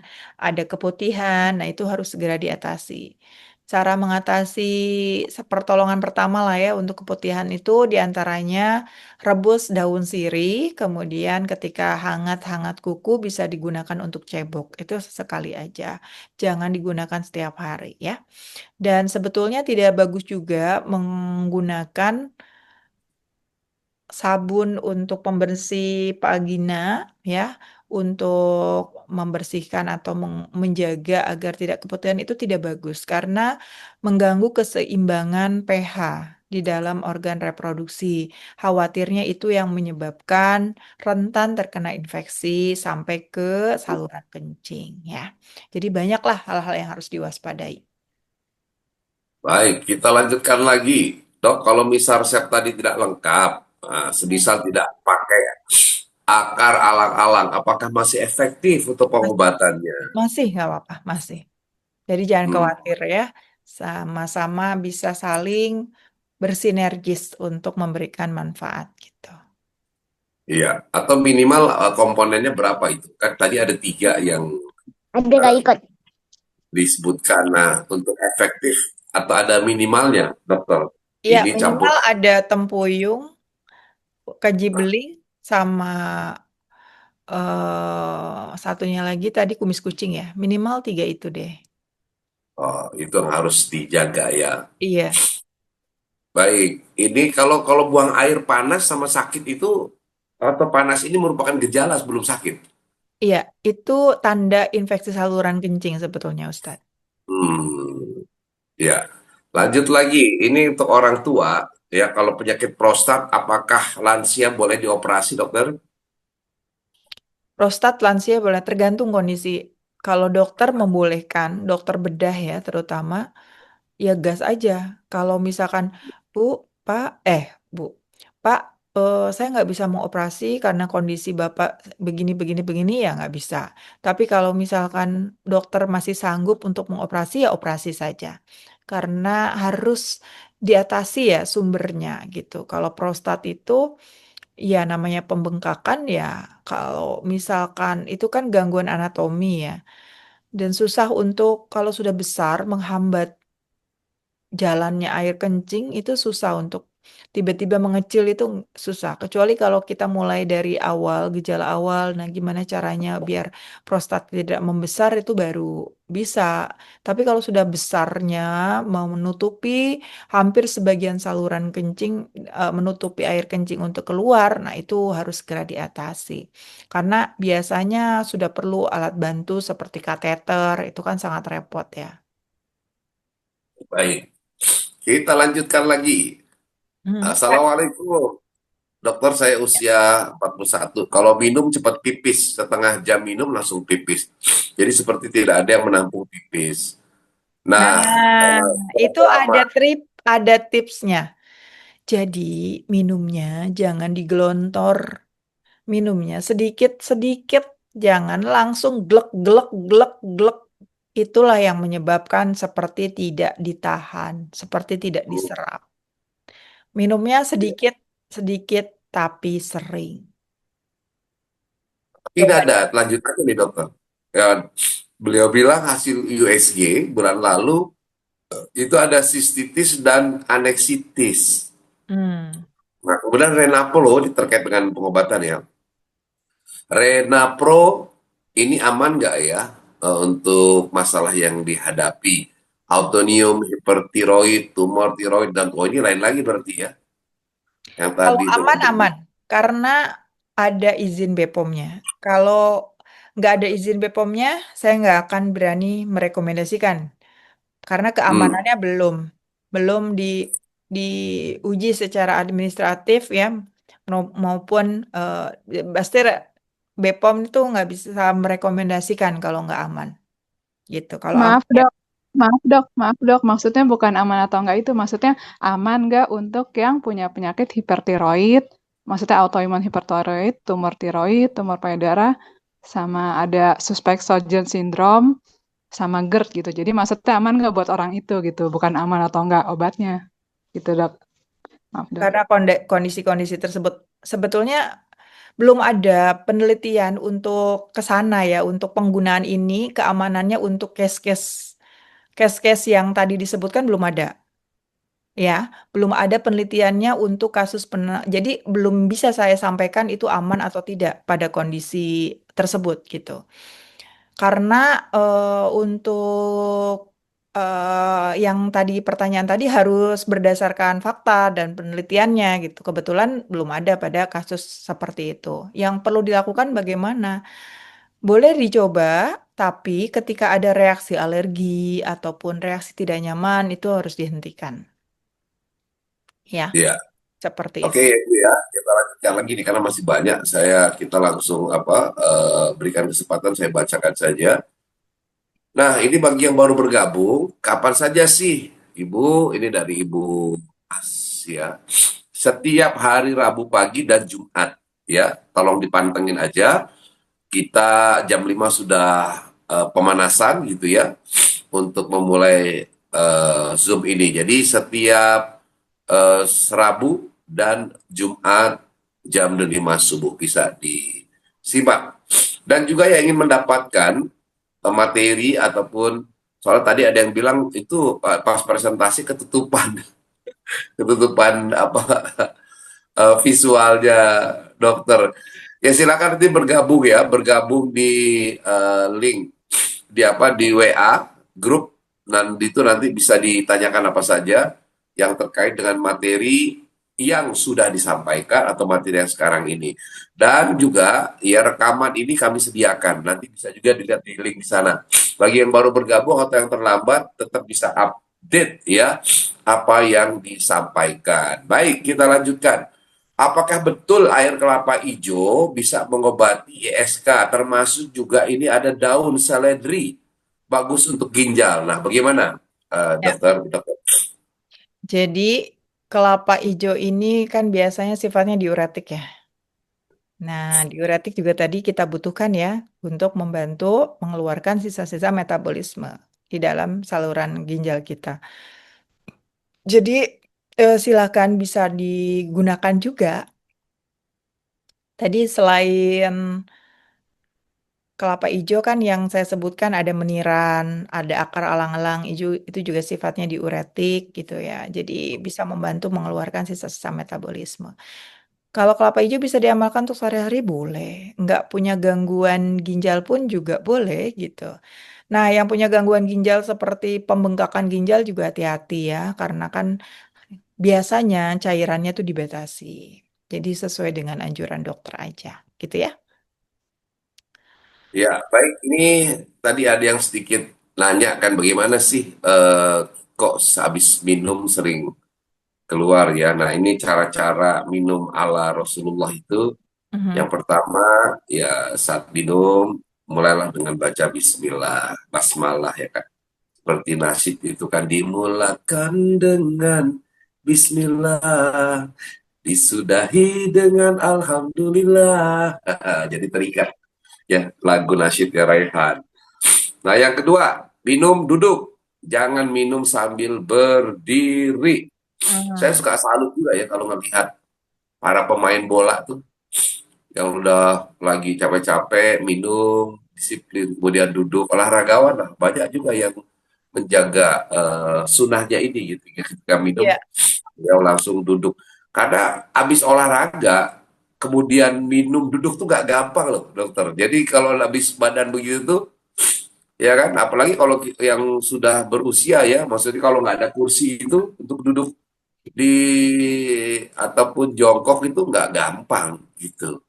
ada keputihan, nah itu harus segera diatasi. Cara mengatasi pertolongan pertama lah ya untuk keputihan itu diantaranya rebus daun sirih, kemudian ketika hangat-hangat kuku bisa digunakan untuk cebok. Itu sesekali aja, jangan digunakan setiap hari ya. Dan sebetulnya tidak bagus juga menggunakan sabun untuk pembersih vagina ya, untuk membersihkan atau menjaga agar tidak keputihan itu tidak bagus karena mengganggu keseimbangan pH di dalam organ reproduksi. Khawatirnya itu yang menyebabkan rentan terkena infeksi sampai ke saluran kencing ya. Jadi banyaklah hal-hal yang harus diwaspadai. Baik, kita lanjutkan lagi. Dok, kalau misal resep tadi tidak lengkap, semisal tidak pakai akar alang-alang, apakah masih efektif untuk pengobatannya? Masih nggak apa-apa, masih. Jadi jangan Hmm, khawatir ya, sama-sama bisa saling bersinergis untuk memberikan manfaat gitu. iya. Atau minimal komponennya berapa itu? Kan tadi ada 3 yang Ada nggak ikut? disebutkan. Nah, untuk efektif atau ada minimalnya, dokter? Ya, Ini campur. minimal ada tempuyung, keji beling, sama satunya lagi tadi kumis kucing ya. Minimal 3 itu deh. Oh, itu yang harus dijaga ya. Iya, Baik, ini kalau kalau buang air panas sama sakit itu atau panas ini merupakan gejala sebelum sakit. iya, itu tanda infeksi saluran kencing sebetulnya Ustadz. Hmm, ya. Lanjut lagi, ini untuk orang tua ya kalau penyakit prostat apakah lansia boleh dioperasi, dokter? Prostat lansia boleh tergantung kondisi. Kalau dokter membolehkan, dokter bedah ya terutama, ya gas aja. Kalau misalkan, Bu, Pak, Bu, Pak, saya nggak bisa mau operasi karena kondisi Bapak begini, begini, begini, ya nggak bisa. Tapi kalau misalkan dokter masih sanggup untuk mengoperasi, ya operasi saja. Karena harus diatasi ya sumbernya gitu. Kalau prostat itu, ya namanya pembengkakan ya, kalau misalkan itu kan gangguan anatomi ya. Dan susah untuk kalau sudah besar menghambat jalannya air kencing itu susah untuk tiba-tiba mengecil itu susah. Kecuali kalau kita mulai dari awal, gejala awal, nah gimana caranya biar prostat tidak membesar itu baru bisa. Tapi kalau sudah besarnya mau menutupi hampir sebagian saluran kencing, menutupi air kencing untuk keluar, nah itu harus segera diatasi. Karena biasanya sudah perlu alat bantu seperti kateter, itu kan sangat repot ya. Baik, kita lanjutkan lagi. Assalamualaikum. Dokter, saya usia 41. Kalau minum cepat pipis, setengah jam minum langsung pipis. Jadi seperti tidak ada yang menampung pipis. Nah, Nah, itu berapa lama? ada tipsnya. Jadi minumnya jangan digelontor. Minumnya sedikit-sedikit, jangan langsung glek glek glek glek. Itulah yang menyebabkan seperti tidak ditahan, seperti tidak diserap. Minumnya sedikit-sedikit tapi sering. Ini ada lanjutannya nih dokter. Ya, beliau bilang hasil USG bulan lalu itu ada sistitis dan aneksitis. Hmm. Nah, kemudian Renapro ini terkait dengan pengobatan ya. Renapro ini aman nggak ya untuk masalah yang dihadapi? Autoimmune, hipertiroid, tumor tiroid, dan oh ini lain lagi berarti ya. Yang Kalau tadi dokter aman-aman, karena ada izin BPOM-nya. Kalau nggak ada izin BPOM-nya, saya nggak akan berani merekomendasikan. Karena Hmm, keamanannya belum diuji secara administratif ya, maupun pasti BPOM itu nggak bisa merekomendasikan kalau nggak aman gitu. Kalau Maaf aman ya dok, maaf dok. Maksudnya bukan aman atau enggak itu, maksudnya aman enggak untuk yang punya penyakit hipertiroid, maksudnya autoimun hipertiroid, tumor payudara, sama ada suspek Sjögren syndrome, sama GERD gitu. Jadi maksudnya aman enggak buat orang itu gitu, bukan aman atau enggak obatnya, gitu dok. Maaf dok. karena kondisi-kondisi tersebut sebetulnya belum ada penelitian untuk ke sana ya, untuk penggunaan ini keamanannya untuk case-case yang tadi disebutkan belum ada. Ya, belum ada penelitiannya untuk jadi belum bisa saya sampaikan itu aman atau tidak pada kondisi tersebut gitu. Karena untuk yang tadi pertanyaan tadi harus berdasarkan fakta dan penelitiannya gitu. Kebetulan belum ada pada kasus seperti itu. Yang perlu dilakukan bagaimana? Boleh dicoba, tapi ketika ada reaksi alergi ataupun reaksi tidak nyaman itu harus dihentikan. Ya, ya. seperti Oke itu. itu ya. Kita lanjutkan lagi nih karena masih banyak. Kita langsung berikan kesempatan saya bacakan saja. Nah, ini bagi yang baru bergabung, kapan saja sih, Ibu? Ini dari Ibu Asia. Setiap hari Rabu pagi dan Jumat, ya. Tolong dipantengin aja. Kita jam 5 sudah pemanasan gitu ya untuk memulai Zoom ini. Jadi setiap Rabu dan Jumat jam 5 subuh bisa disimak. Dan juga yang ingin mendapatkan materi ataupun soal tadi ada yang bilang itu pas presentasi ketutupan ketutupan visualnya dokter. Ya silakan nanti bergabung di link di WA grup dan itu nanti bisa ditanyakan apa saja yang terkait dengan materi yang sudah disampaikan atau materi yang sekarang ini. Dan juga ya rekaman ini kami sediakan. Nanti bisa juga dilihat di link di sana. Bagi yang baru bergabung atau yang terlambat tetap bisa update ya apa yang disampaikan. Baik, kita lanjutkan. Apakah betul air kelapa hijau bisa mengobati ISK, termasuk juga ini ada daun seledri, bagus untuk ginjal. Nah, bagaimana, Ya. dokter? Dokter? Jadi kelapa hijau ini kan biasanya sifatnya diuretik ya. Nah, diuretik juga tadi kita butuhkan ya untuk membantu mengeluarkan sisa-sisa metabolisme di dalam saluran ginjal kita. Jadi silakan bisa digunakan juga. Tadi selain kelapa hijau kan yang saya sebutkan ada meniran, ada akar alang-alang hijau itu juga sifatnya diuretik gitu ya. Jadi bisa membantu mengeluarkan sisa-sisa metabolisme. Kalau kelapa hijau bisa diamalkan untuk sehari-hari boleh. Nggak punya gangguan ginjal pun juga boleh gitu. Nah, yang punya gangguan ginjal seperti pembengkakan ginjal juga hati-hati ya. Karena kan biasanya cairannya tuh dibatasi. Jadi sesuai dengan anjuran dokter aja gitu ya. Ya, baik. Ini tadi ada yang sedikit nanya kan bagaimana sih kok habis minum sering keluar ya. Nah, ini cara-cara minum ala Rasulullah itu. Mhm. Yang pertama, ya saat minum, mulailah dengan baca bismillah, basmalah ya kan. Seperti nasyid itu kan dimulakan dengan bismillah, disudahi dengan alhamdulillah. Jadi terikat ya lagu nasyid ya Raihan. Nah, yang kedua, minum duduk. Jangan minum sambil berdiri. Saya Mhm. suka salut juga ya kalau ngelihat para pemain bola tuh yang udah lagi capek-capek minum disiplin kemudian duduk olahragawan lah banyak juga yang menjaga sunnahnya ini gitu ya. Ketika minum Iya. dia langsung duduk karena habis olahraga kemudian minum duduk tuh gak gampang loh dokter. Jadi kalau habis badan begitu tuh ya kan apalagi kalau yang sudah berusia ya maksudnya kalau nggak ada kursi itu untuk duduk di ataupun jongkok itu nggak gampang gitu.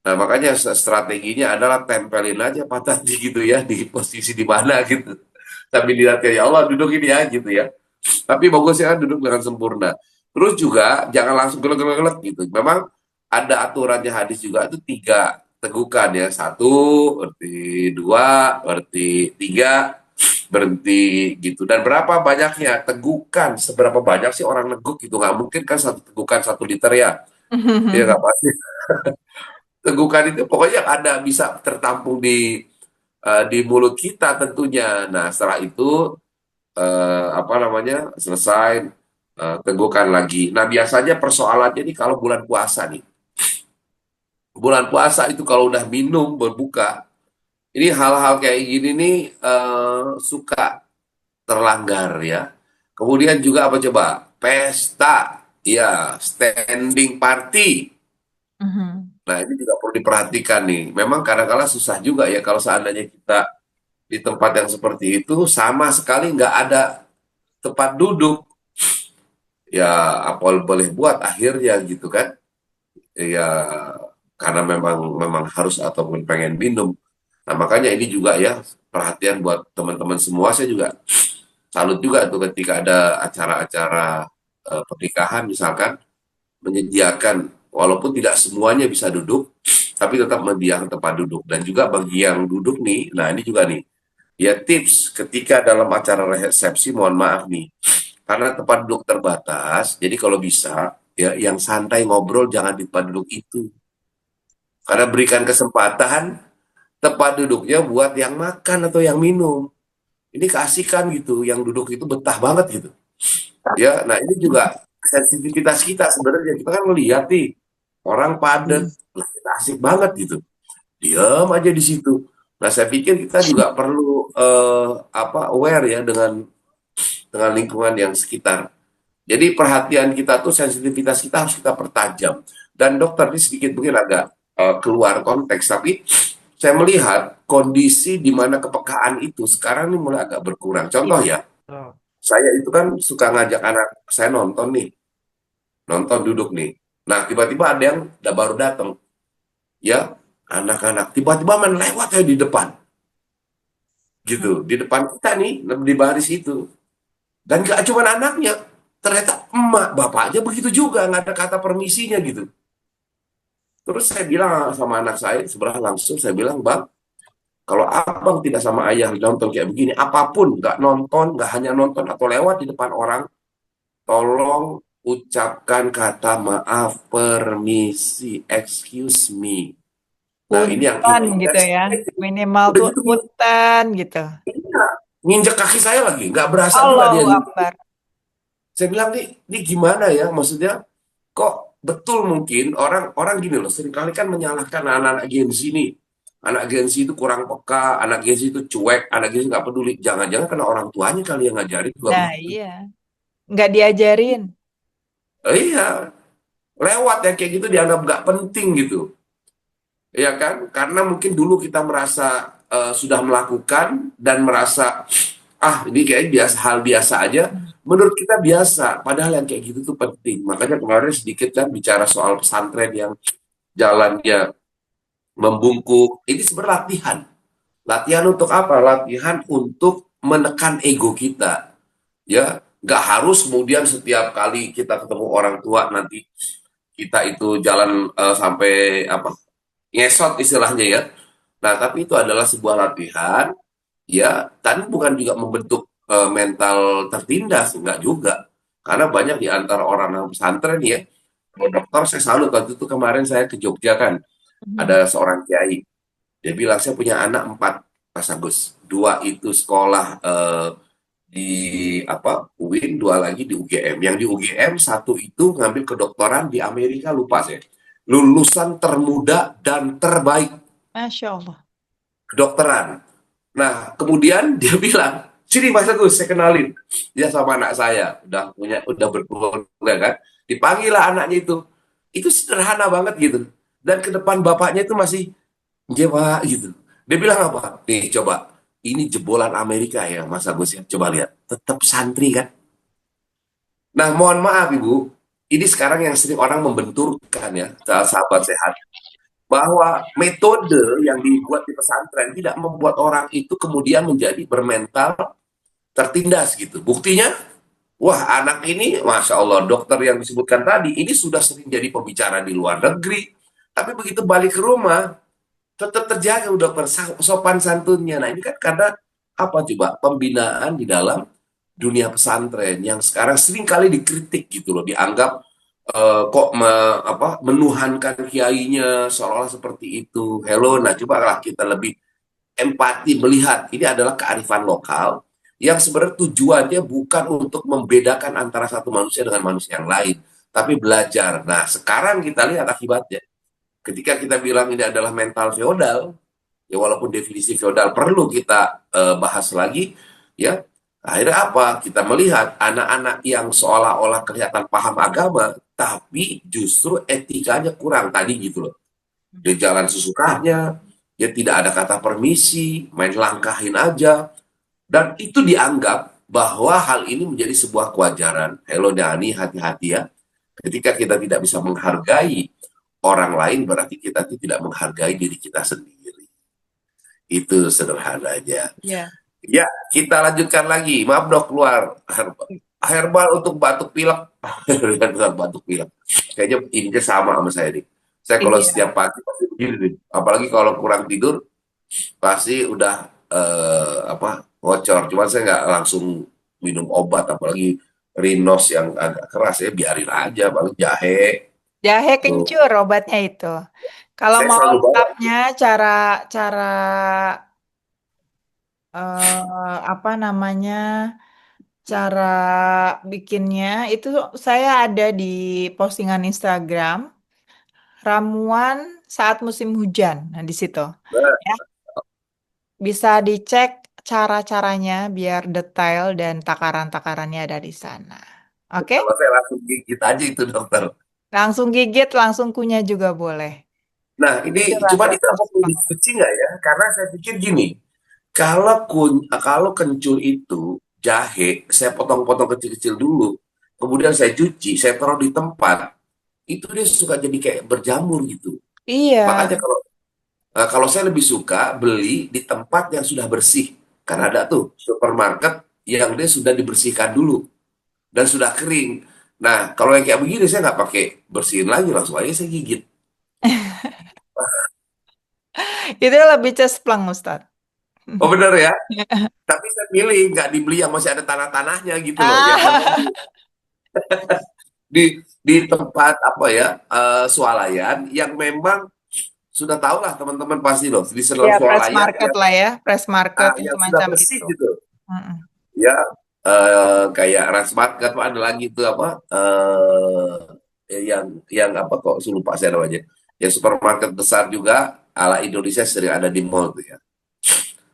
Nah, makanya strateginya adalah tempelin aja patah gitu ya di posisi di mana gitu. Sambil dilihatkan ya Allah duduk ini ya gitu ya. Tapi bagusnya kan duduk dengan sempurna. Terus juga jangan langsung gelek-gelek gitu. Memang ada aturannya hadis juga itu 3 tegukan ya. 1 berarti 2 berarti 3 berhenti gitu. Dan berapa banyaknya tegukan seberapa banyak sih orang neguk gitu nggak mungkin kan satu tegukan 1 liter ya. Dia nggak pasti tegukan itu pokoknya ada bisa tertampung di mulut kita tentunya. Nah, setelah itu apa namanya? Selesai tegukan lagi. Nah, biasanya persoalannya ini kalau bulan puasa nih. Bulan puasa itu kalau udah minum berbuka, ini hal-hal kayak gini nih suka terlanggar ya. Kemudian juga apa coba? Pesta, ya, standing party. Mhm. Nah, ini juga perlu diperhatikan nih. Memang kadang-kala susah juga ya kalau seandainya kita di tempat yang seperti itu sama sekali nggak ada tempat duduk. Ya, apa boleh buat akhirnya gitu kan. Ya, karena memang harus ataupun pengen minum. Nah, makanya ini juga ya perhatian buat teman-teman semua. Saya juga salut juga tuh ketika ada acara-acara pernikahan misalkan menyediakan walaupun tidak semuanya bisa duduk tapi tetap menyediakan tempat duduk dan juga bagi yang duduk nih nah ini juga nih ya tips ketika dalam acara resepsi mohon maaf nih karena tempat duduk terbatas jadi kalau bisa ya yang santai ngobrol jangan di tempat duduk itu karena berikan kesempatan tempat duduknya buat yang makan atau yang minum ini keasikan gitu yang duduk itu betah banget gitu ya nah ini juga sensitivitas kita sebenarnya kita kan melihat nih orang padat lah kita asik banget gitu diam aja di situ. Nah, saya pikir kita juga perlu apa aware ya dengan lingkungan yang sekitar. Jadi perhatian kita tuh sensitivitas kita harus kita pertajam. Dan dokter ini sedikit mungkin agak keluar konteks, tapi saya melihat kondisi di mana kepekaan itu sekarang ini mulai agak berkurang. Contoh ya, Betul. saya itu kan suka ngajak anak saya nonton nih, nonton duduk nih. Nah, tiba-tiba ada yang udah baru datang, ya anak-anak tiba-tiba main lewat ya di depan gitu di depan kita nih di baris itu dan gak cuma anaknya ternyata emak bapaknya begitu juga nggak ada kata permisinya gitu terus saya bilang sama anak saya sebelah langsung saya bilang bang kalau abang tidak sama ayah nonton kayak begini apapun nggak nonton nggak hanya nonton atau lewat di depan orang tolong ucapkan kata maaf permisi excuse me nah ini yang Punten gitu ya. Minimal udah tuh gitu punten gitu. nginjek kaki saya lagi nggak berasa juga dia Allahu nginjek. Akbar. Saya bilang ini gimana ya maksudnya kok betul mungkin orang gini loh seringkali kan menyalahkan anak-anak Gen Z nih anak Gen Z itu kurang peka anak Gen Z itu cuek anak Gen Z nggak peduli jangan-jangan karena orang tuanya kali yang ngajarin juga Nah, begitu iya. Nggak diajarin. iya lewat ya kayak gitu dianggap nggak penting gitu ya kan karena mungkin dulu kita merasa sudah melakukan dan merasa ini kayak biasa hal biasa aja menurut kita biasa padahal yang kayak gitu tuh penting makanya kemarin sedikit kan bicara soal pesantren yang jalannya membungkuk ini sebenarnya latihan latihan untuk apa latihan untuk menekan ego kita ya Nggak harus kemudian setiap kali kita ketemu orang tua nanti kita itu jalan sampai apa ngesot istilahnya ya. Nah, tapi itu adalah sebuah latihan ya, dan bukan juga membentuk mental tertindas, enggak juga. Karena banyak di antara orang yang pesantren ya, kalau dokter saya salut. Waktu itu kemarin saya ke Jogja kan, ada seorang kiai. Dia bilang saya punya anak 4, Mas Agus. 2 itu sekolah di apa UIN, 2 lagi di UGM. Yang di UGM 1 itu ngambil kedokteran di Amerika, lupa saya. Lulusan termuda dan terbaik Masya Allah. kedokteran. Nah, kemudian dia bilang, sini Mas Agus, saya kenalin. Dia sama anak saya, udah berkeluarga kan. Dipanggil lah anaknya itu. Itu sederhana banget gitu. Dan ke depan bapaknya itu masih, "Nggih, Pak," gitu. Dia bilang apa? Nih, coba. Ini jebolan Amerika ya, Mas Agus ya. Coba lihat. Tetap santri kan. Nah, mohon maaf Ibu. Ini sekarang yang sering orang membenturkan ya, sahabat sehat. Bahwa metode yang dibuat di pesantren tidak membuat orang itu kemudian menjadi bermental tertindas gitu. Buktinya, wah anak ini, Masya Allah, dokter yang disebutkan tadi, ini sudah sering jadi pembicara di luar negeri. Tapi begitu balik ke rumah, tetap terjaga dokter sopan santunnya. Nah ini kan karena apa coba? Pembinaan di dalam dunia pesantren yang sekarang sering kali dikritik gitu loh, dianggap kok menuhankan kiainya seolah-olah seperti itu. Hello, nah cobalah kita lebih empati melihat ini adalah kearifan lokal yang sebenarnya tujuannya bukan untuk membedakan antara satu manusia dengan manusia yang lain, tapi belajar. Nah, sekarang kita lihat akibatnya. Ketika kita bilang ini adalah mental feodal, ya walaupun definisi feodal perlu kita bahas lagi, ya akhirnya apa? Kita melihat anak-anak yang seolah-olah kelihatan paham agama, tapi justru etikanya kurang tadi gitu loh. Dia jalan sesukanya, ya tidak ada kata permisi, main langkahin aja, dan itu dianggap bahwa hal ini menjadi sebuah kewajaran. Hello Dani, hati-hati ya. Ketika kita tidak bisa menghargai orang lain, berarti kita tidak menghargai diri kita sendiri. Itu sederhananya. Ya. Ya, kita lanjutkan lagi. Maaf dok, keluar. Herbal untuk batuk pilek. Batuk pilek. Kayaknya ininya sama saya nih. Saya kalau Iya. setiap pagi pasti begini nih. Apalagi kalau kurang tidur, pasti udah bocor. Cuman saya nggak langsung minum obat, apalagi Rinos yang agak keras ya biarin aja, paling jahe. Jahe Tuh. kencur obatnya itu. Kalau Saya mau selalu bawa. lengkapnya cara apa namanya cara bikinnya itu saya ada di postingan Instagram ramuan saat musim hujan. Nah, di situ Nah, ya bisa dicek cara-caranya biar detail dan takaran-takarannya ada di sana. Oke? kalau saya langsung gigit aja itu dokter. Langsung gigit, langsung kunyah juga boleh. Nah, Itu ini cuma rahasia itu apa perlu banget. dicuci nggak ya? Karena saya pikir gini, kalau kencur itu jahe, saya potong-potong kecil-kecil dulu, kemudian saya cuci, saya taruh di tempat, itu dia suka jadi kayak berjamur gitu. Iya, Makanya kalau saya lebih suka beli di tempat yang sudah bersih, karena ada tuh supermarket yang dia sudah dibersihkan dulu dan sudah kering. Nah, kalau yang kayak begini saya nggak pakai bersihin lagi, langsung aja saya gigit. itu lebih cespleng, Ustaz. Oh bener ya? Tapi saya pilih nggak dibeli yang masih ada tanah-tanahnya gitu loh. Yang memang Ah, di tempat apa ya swalayan yang memang sudah tahu lah teman-teman pasti loh di dalam ya press swalayan market lah ya, press market yang yang sudah semacam bersih itu. gitu Mm-mm. ya, kayak Rasmat kan ada lagi itu apa yang apa kok lupa saya namanya, yang supermarket besar juga ala Indonesia sering ada di mall tuh ya.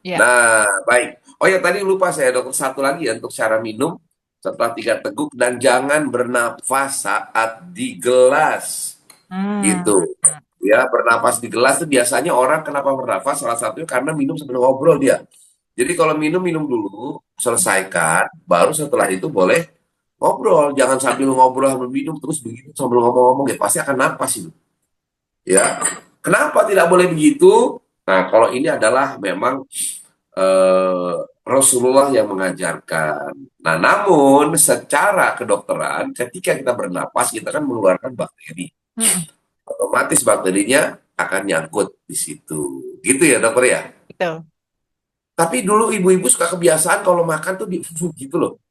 Ya. Nah, baik. Oh ya, tadi lupa saya dokter satu lagi ya, untuk cara minum setelah 3 teguk dan jangan bernafas saat di gelas. Hmm. Gitu. Ya, bernapas di gelas itu biasanya orang kenapa bernafas salah satunya karena minum sambil ngobrol dia. Jadi kalau minum dulu, selesaikan, baru setelah itu boleh ngobrol. Jangan sambil ngobrol sambil minum terus begitu sambil ngomong-ngomong ya pasti akan napas itu. Ya. Kenapa tidak boleh begitu? Nah, kalau ini adalah memang Rasulullah yang mengajarkan. Nah, namun secara kedokteran, ketika kita bernapas, kita kan mengeluarkan bakteri. Mm-mm. Otomatis bakterinya akan nyangkut di situ. Gitu ya, dokter ya? Betul. Tapi dulu ibu-ibu suka kebiasaan kalau makan tuh di gitu loh.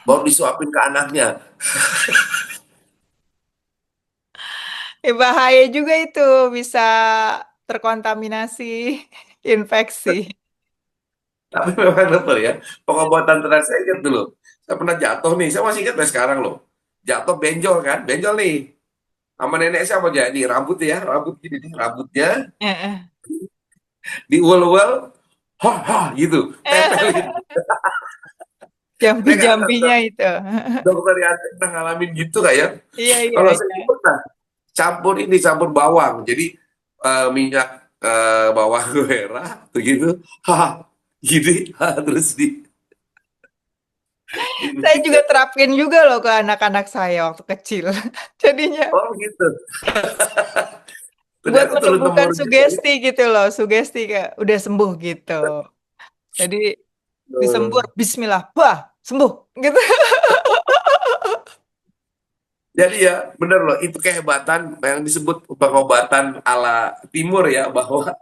Baru disuapin ke anaknya. Bahaya juga itu, bisa terkontaminasi infeksi. Tapi memang dokter ya, pengobatan terakhir saya ingat dulu. Saya pernah jatuh nih, saya masih ingat sampai sekarang loh. Jatuh benjol kan, benjol nih. Sama nenek saya apa jadi rambut ya, rambut gini nih, rambutnya Eh, diuel-uel, ha ha gitu, tempelin. Saya nggak tahu Jampi-jampinya itu. dokter yang pernah ngalamin gitu nggak ya? Iya, iya, Kalau saya iya. sih pernah campur ini, campur bawang. Jadi minyak bawang merah, begitu, ha gini, terus Saya juga di terapin juga loh ke anak-anak saya waktu kecil. Jadinya oh gitu. buat Ternyata menumbuhkan turun-temurun juga ya. sugesti gitu loh, sugesti kayak udah sembuh gitu. Jadi disembur, Bismillah, wah sembuh gitu. Jadi ya benar loh, itu kehebatan yang disebut pengobatan ala timur ya, bahwa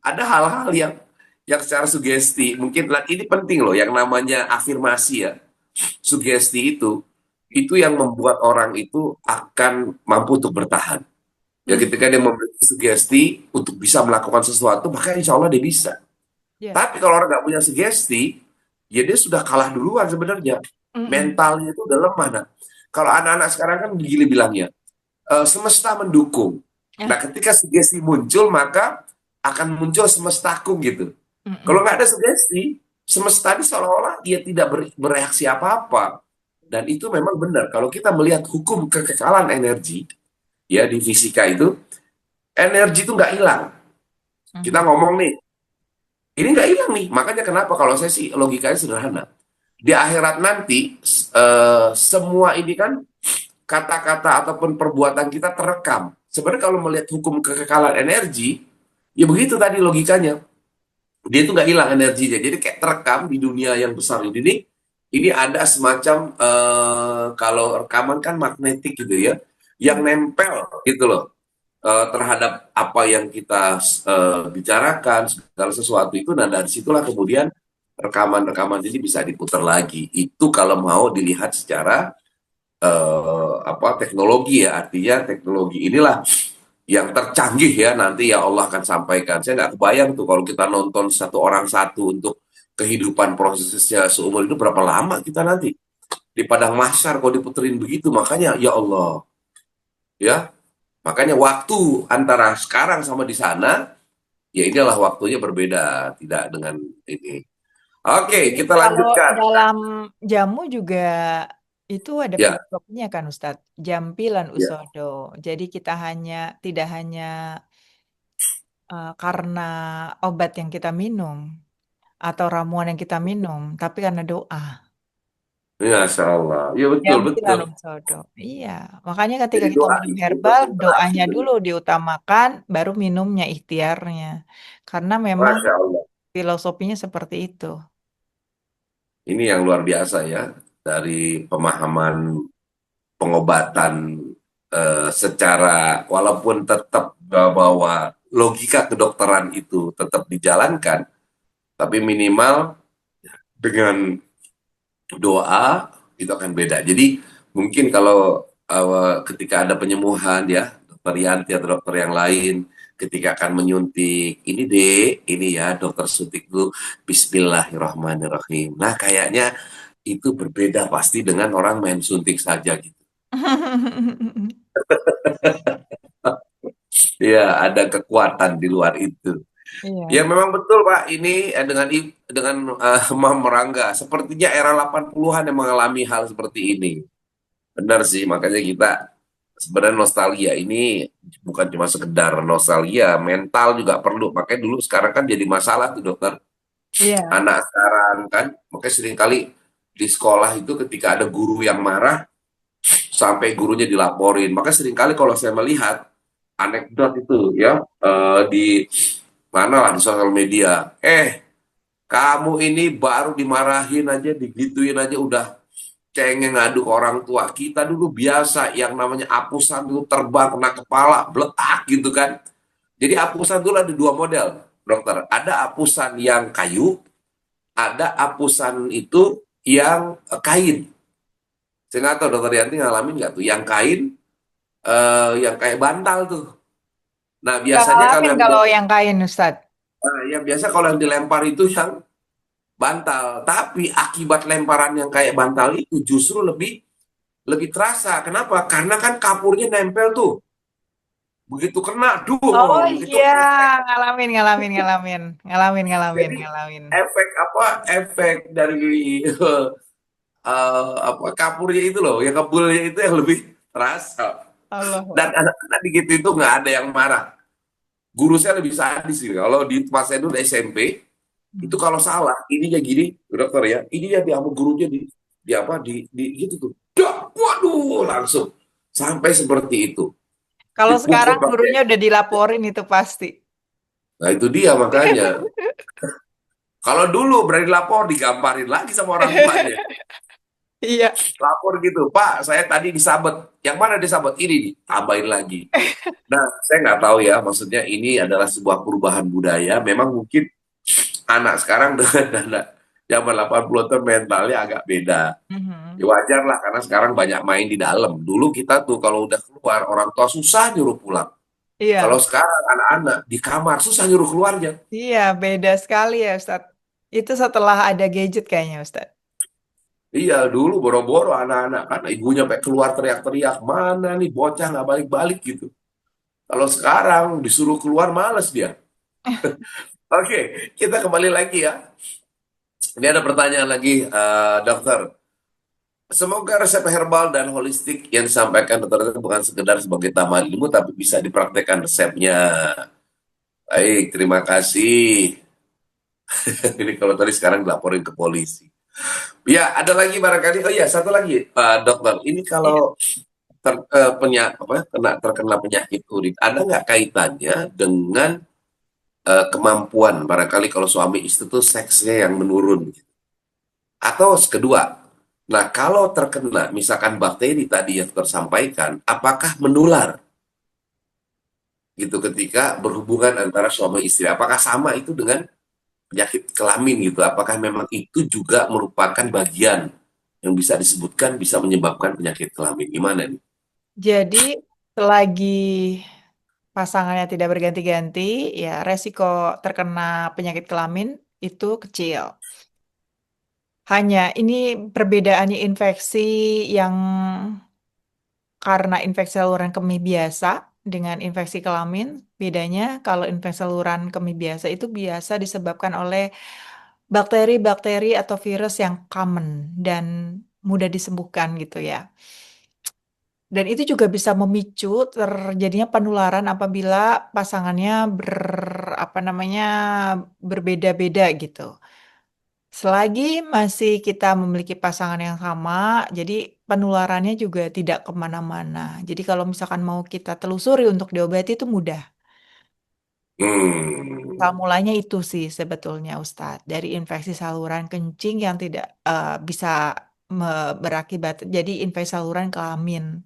ada hal-hal yang secara sugesti mungkin ini penting loh, yang namanya afirmasi ya, sugesti itu yang membuat orang itu akan mampu untuk bertahan. Ya Hmm, ketika dia memberi sugesti untuk bisa melakukan sesuatu, maka insya Allah dia bisa. ya. Tapi kalau orang nggak punya sugesti, ya dia sudah kalah duluan sebenarnya. Mm-mm. Mentalnya itu udah lemah. Nah, kalau anak-anak sekarang kan begini bilangnya, semesta mendukung. Nah, Ya. ketika sugesti muncul, maka akan muncul semestaku gitu. Kalau Mm-mm. nggak ada sugesti, semesta ini seolah-olah dia tidak bereaksi apa-apa. Dan itu memang benar. Kalau kita melihat hukum kekekalan energi, ya di fisika itu, energi itu nggak hilang. Kita Mhm. ngomong nih, ini nggak hilang nih. Makanya kenapa kalau saya sih logikanya sederhana. Di akhirat nanti, semua ini kan kata-kata ataupun perbuatan kita terekam. Sebenarnya kalau melihat hukum kekekalan energi, ya begitu tadi logikanya. Dia itu nggak hilang energinya. Jadi kayak terekam di dunia yang besar ini nih, ini ada semacam kalau rekaman kan magnetik gitu ya, yang Mm. nempel gitu loh, terhadap apa yang kita bicarakan, segala sesuatu itu. Nah dari situlah kemudian rekaman-rekaman ini bisa diputar lagi. Itu kalau mau dilihat secara apa teknologi ya, artinya teknologi inilah yang tercanggih ya, nanti ya Allah akan sampaikan. Saya nggak kebayang tuh kalau kita nonton satu orang satu untuk kehidupan prosesnya seumur itu berapa lama kita nanti di padang mahsyar kalau diputerin begitu. Makanya ya Allah ya, makanya waktu antara sekarang sama di sana, ya inilah waktunya berbeda, tidak dengan ini. Oke, kita Kalau lanjutkan. dalam jamu juga itu ada Ya, filosofinya kan Ustadz, jampilan ya. usodo. Jadi kita tidak hanya karena obat yang kita minum atau ramuan yang kita minum, tapi karena doa. Masya Allah. Ya betul, Jampilan betul. usodo. Iya, makanya ketika Jadi kita doa minum itu herbal, berinteraksi doanya dengan dulu diutamakan, baru minumnya ikhtiarnya. Karena memang Masya Allah. filosofinya seperti itu. Ini yang luar biasa ya, dari pemahaman pengobatan secara walaupun tetap bahwa logika kedokteran itu tetap dijalankan, tapi minimal dengan doa itu akan beda. Jadi mungkin kalau ketika ada penyembuhan ya, dokter Yanti atau dokter yang lain ketika akan menyuntik, ini deh, ini ya dokter suntik dulu, Bismillahirrahmanirrahim. Nah kayaknya itu berbeda pasti dengan orang main suntik saja gitu. Ya ada kekuatan di luar itu. Ya Iya. memang betul Pak, ini dengan Mam Rangga, sepertinya era 80-an yang mengalami hal seperti ini. Benar sih, makanya kita sebenarnya nostalgia ini bukan cuma sekedar nostalgia, mental juga perlu. Makanya dulu sekarang kan jadi masalah tuh dokter. Iya. Anak sekarang kan, makanya seringkali di sekolah itu ketika ada guru yang marah, sampai gurunya dilaporin. Maka seringkali kalau saya melihat anekdot itu ya, di mana lah di sosial media, Kamu ini baru dimarahin aja, digituin aja udah cengeng ngadu ke orang tua. Kita dulu biasa yang namanya apusan itu terbang kena kepala, beletak gitu kan. Jadi apusan dulu ada dua model, dokter. Ada apusan yang kayu, ada apusan itu yang kain. Saya nggak tahu dokter Yanti ngalamin nggak tuh, yang kain, yang kayak bantal tuh. Nah Nggak biasanya kalau ngalamin yang kalau yang kain, Ustadz. biasa kalau yang dilempar itu yang bantal. Tapi akibat lemparan yang kayak bantal itu justru lebih lebih terasa. Kenapa? Karena kan kapurnya nempel tuh. Begitu kena, Oh duh, itu iya, efek. Jadi ngalamin. efek apa? Efek dari apa kapurnya itu loh, yang kebulnya itu yang lebih terasa. Allah Dan Akbar. anak-anak di gitu itu nggak ada yang marah. Guru saya lebih sadis sih. Kalau di pas saya dulu di SMP, itu Hmm. kalau salah, ininya gini, dokter ya, ininya di sama gurunya di apa di gitu tuh. Dak, waduh, langsung sampai seperti itu. Kalau Dipukul sekarang pakai. gurunya udah dilaporin itu pasti. Nah, itu dia makanya. Kalau dulu berani lapor digamparin lagi sama orang tuanya. Iya. Lapor gitu, Pak, saya tadi disabet. Yang mana disabet? Ini nih, tambahin lagi. Nah, saya nggak tahu ya, maksudnya ini adalah sebuah perubahan budaya. Memang mungkin anak sekarang dengan anak zaman 80 itu mentalnya agak beda. Ya Mhm. wajar lah, karena sekarang banyak main di dalam. Dulu kita tuh kalau udah keluar, orang tua susah nyuruh pulang. Kalau Iya, sekarang anak-anak di kamar, susah nyuruh keluarnya. iya beda sekali ya Ustadz. Itu setelah ada gadget kayaknya Ustadz. Iya, dulu boro-boro anak-anak kan ibunya sampai keluar teriak-teriak, mana nih bocah nggak balik-balik gitu. Kalau sekarang disuruh keluar males dia. Oke, kita kembali lagi ya. Ini ada pertanyaan lagi, dokter. Semoga resep herbal dan holistik yang disampaikan dokter itu bukan sekedar sebagai tambahan ilmu, tapi bisa dipraktekkan resepnya. Baik, terima kasih. Ini kalau tadi sekarang dilaporin ke polisi. Ya, ada lagi barangkali. Oh iya, satu lagi, dokter. Ini Iya. kalau terkena penyakit kulit, ada nggak kaitannya dengan kemampuan barangkali kalau suami istri itu seksnya yang menurun? Atau kedua, nah kalau terkena misalkan bakteri tadi yang tersampaikan, apakah menular gitu ketika berhubungan antara suami istri? Apakah sama itu dengan penyakit kelamin gitu? Apakah memang itu juga merupakan bagian yang bisa disebutkan bisa menyebabkan penyakit kelamin? Gimana nih? Jadi selagi pasangannya tidak berganti-ganti, ya resiko terkena penyakit kelamin itu kecil. Hanya ini perbedaannya infeksi yang karena infeksi saluran kemih biasa dengan infeksi kelamin, bedanya kalau infeksi saluran kemih biasa itu biasa disebabkan oleh bakteri-bakteri atau virus yang common dan mudah disembuhkan gitu ya. Dan itu juga bisa memicu terjadinya penularan apabila pasangannya apa namanya berbeda-beda gitu. Selagi masih kita memiliki pasangan yang sama, jadi penularannya juga tidak kemana-mana. Jadi kalau misalkan mau kita telusuri untuk diobati itu mudah. Asal Hmm, mulanya itu sih sebetulnya Ustadz. Dari infeksi saluran kencing yang tidak bisa berakibat jadi infeksi saluran kelamin.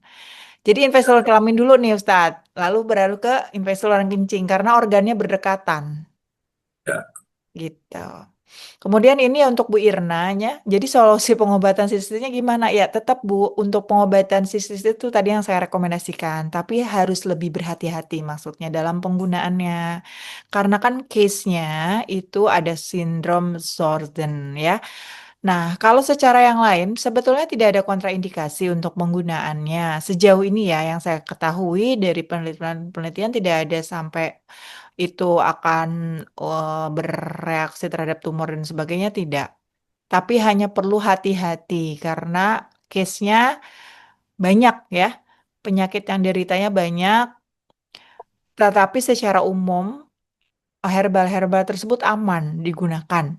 Jadi infeksi saluran kelamin dulu nih Ustadz. Lalu berlalu ke infeksi saluran kencing karena organnya berdekatan ya. gitu. Kemudian ini untuk Bu Irnanya, jadi solusi pengobatan sistisnya gimana? Ya tetap Bu, untuk pengobatan sistis itu tadi yang saya rekomendasikan, tapi harus lebih berhati-hati maksudnya dalam penggunaannya. Karena kan case-nya itu ada sindrom Sjögren ya. Nah, kalau secara yang lain sebetulnya tidak ada kontraindikasi untuk penggunaannya. Sejauh ini ya yang saya ketahui dari penelitian-penelitian tidak ada sampai itu akan bereaksi terhadap tumor dan sebagainya tidak. Tapi hanya perlu hati-hati karena case-nya banyak ya. Penyakit yang deritanya banyak, tetapi secara umum herbal-herbal tersebut aman digunakan.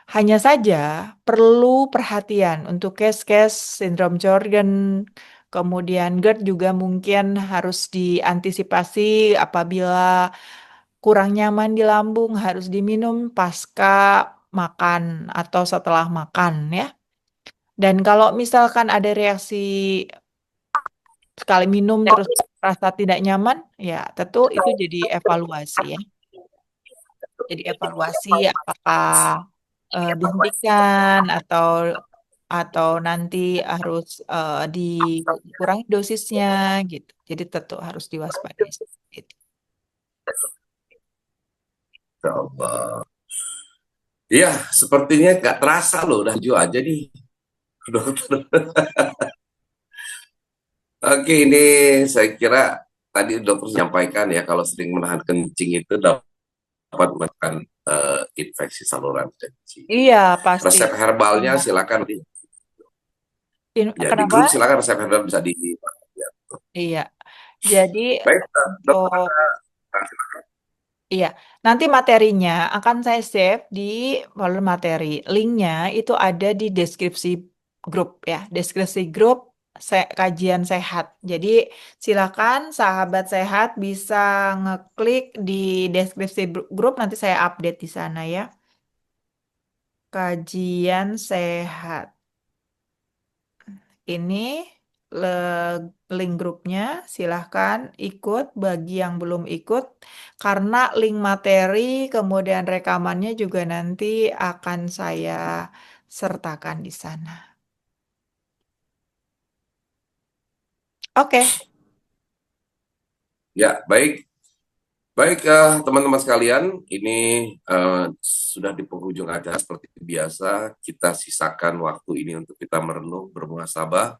Hanya saja perlu perhatian untuk case-case sindrom Sjögren, kemudian GERD juga mungkin harus diantisipasi apabila kurang nyaman di lambung harus diminum pasca makan atau setelah makan ya. Dan kalau misalkan ada reaksi sekali minum terus rasa tidak nyaman, ya tentu itu jadi evaluasi ya. Jadi evaluasi apakah dihentikan atau nanti harus dikurangi dosisnya gitu. Jadi tentu harus diwaspadai. Gitu. Ya Allah. Iya, sepertinya nggak terasa loh, udah 7 aja nih, dokter. Oke, ini saya kira tadi dokter sampaikan ya, kalau sering menahan kencing itu dapat menekan infeksi saluran kencing. Iya, pasti. Resep herbalnya Iya. silakan. Ya, di Kenapa? grup silakan resep herbal bisa di. Iya. Jadi Baik, dokter. untuk iya, nanti materinya akan saya save di folder materi. Linknya itu ada di deskripsi grup ya, deskripsi grup kajian sehat. Jadi silakan sahabat sehat bisa ngeklik di deskripsi grup, nanti saya update di sana ya. Kajian sehat. Ini link grupnya, silahkan ikut bagi yang belum ikut, karena link materi kemudian rekamannya juga nanti akan saya sertakan di sana. Oke. Ya, baik. Baik, teman-teman sekalian, ini sudah di penghujung acara seperti biasa. Kita sisakan waktu ini untuk kita merenung, bermuhasabah.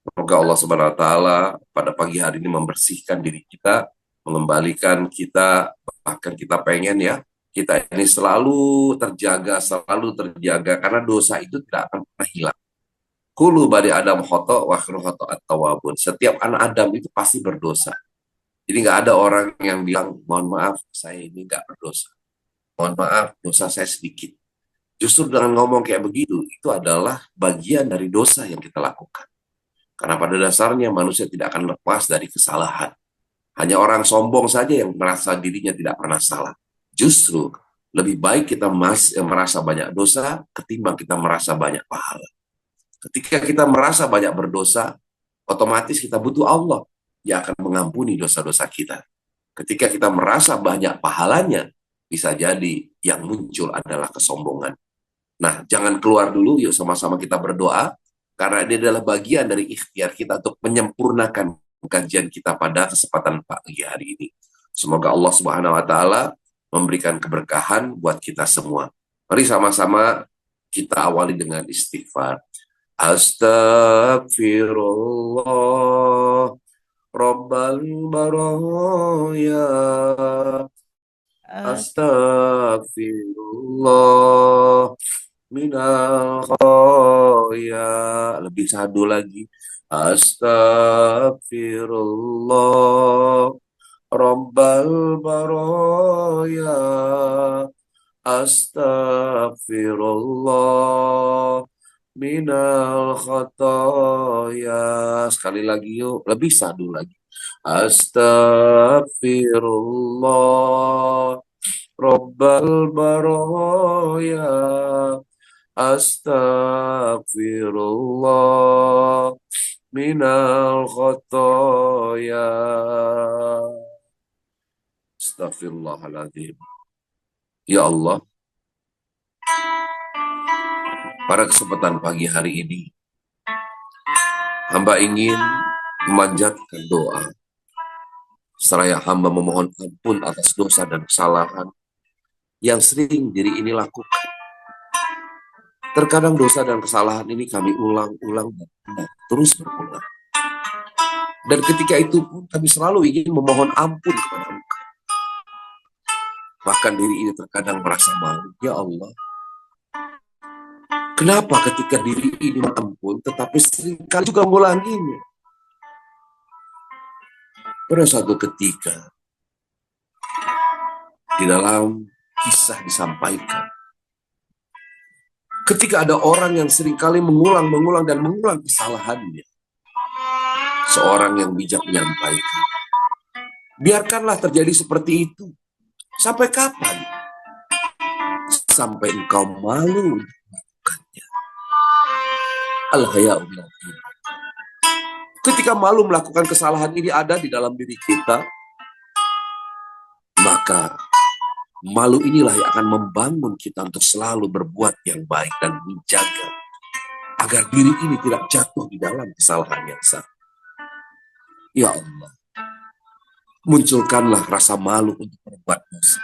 Semoga Allah Subhanahu wa taala pada pagi hari ini membersihkan diri kita, mengembalikan kita, bahkan kita pengen ya, kita ini selalu terjaga karena dosa itu tidak akan pernah hilang. Kulu bani Adam khoto wa khairu khoto at-tawwabun. Setiap anak Adam itu pasti berdosa. Jadi nggak ada orang yang bilang, mohon maaf, saya ini nggak berdosa. Mohon maaf, dosa saya sedikit. Justru dengan ngomong kayak begitu, itu adalah bagian dari dosa yang kita lakukan. Karena pada dasarnya manusia tidak akan lepas dari kesalahan. Hanya orang sombong saja yang merasa dirinya tidak pernah salah. Justru lebih baik kita merasa banyak dosa ketimbang kita merasa banyak pahala. Ketika kita merasa banyak berdosa, otomatis kita butuh Allah yang akan mengampuni dosa-dosa kita. Ketika kita merasa banyak pahalanya, bisa jadi yang muncul adalah kesombongan. Nah, jangan keluar dulu, yuk sama-sama kita berdoa, karena ini adalah bagian dari ikhtiar kita untuk menyempurnakan kajian kita pada kesempatan pagi hari ini. Semoga Allah Subhanahu wa taala memberikan keberkahan buat kita semua. Mari sama-sama kita awali dengan istighfar. Astagfirullah Rabbal baraya. Astagfirullah minal khoya. Lebih sadu lagi. Astagfirullah Rabbal baraya. Astagfirullah minal khotoya. Sekali lagi yuk, lebih sadu lagi. Astagfirullah Rabbal baraya. Astagfirullah minal khotoya. Astagfirullahaladzim. Ya Allah, pada kesempatan pagi hari ini, hamba ingin memanjatkan doa. Seraya hamba memohon ampun atas dosa dan kesalahan yang sering diri ini lakukan. Terkadang dosa dan kesalahan ini kami ulang-ulang dan terus berulang. Dan ketika itu pun kami selalu ingin memohon ampun kepada Engkau. Bahkan diri ini terkadang merasa malu. Ya Allah, kenapa ketika diri ini ampun, tetapi seringkali juga mengulanginya? Pada suatu ketika, di dalam kisah disampaikan, ketika ada orang yang seringkali mengulang kesalahannya, seorang yang bijak menyampaikan, biarkanlah terjadi seperti itu. Sampai kapan? sampai engkau malu melakukannya. Al-haya'u minad din. Ketika malu melakukan kesalahan ini ada di dalam diri kita, maka malu inilah yang akan membangun kita untuk selalu berbuat yang baik dan menjaga agar diri ini tidak jatuh di dalam kesalahan yang sama. Ya Allah, munculkanlah rasa malu untuk berbuat dosa.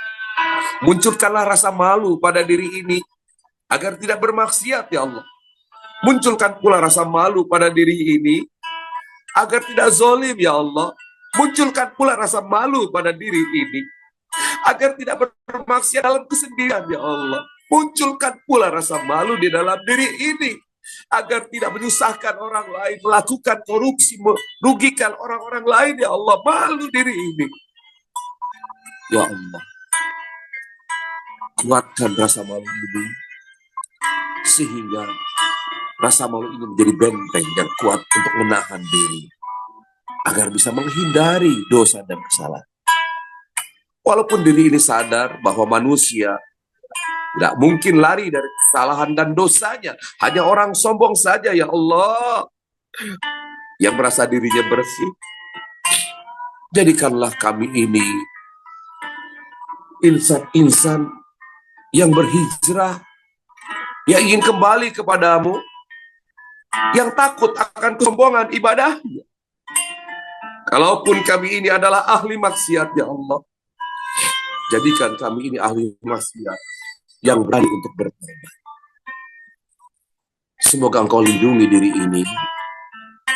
Munculkanlah rasa malu pada diri ini agar tidak bermaksiat, ya Allah. Munculkan pula rasa malu pada diri ini agar tidak zalim, ya Allah. Munculkan pula rasa malu pada diri ini agar tidak bermaksiat dalam kesendirian, ya Allah. Munculkan pula rasa malu di dalam diri ini agar tidak menyusahkan orang lain, melakukan korupsi, merugikan orang-orang lain, ya Allah. Malu diri ini, ya Allah. Kuatkan rasa malu ini sehingga rasa malu ini menjadi benteng yang kuat untuk menahan diri agar bisa menghindari dosa dan kesalahan. Walaupun diri ini sadar bahwa manusia tidak mungkin lari dari kesalahan dan dosanya. Hanya orang sombong saja, ya Allah, yang merasa dirinya bersih. Jadikanlah kami ini insan-insan yang berhijrah, yang ingin kembali kepadamu, yang takut akan kesombongan ibadahnya. Kalaupun kami ini adalah ahli maksiat, ya Allah, jadikan kami ini ahli maksiat yang berani untuk bertobat. Semoga Engkau lindungi diri ini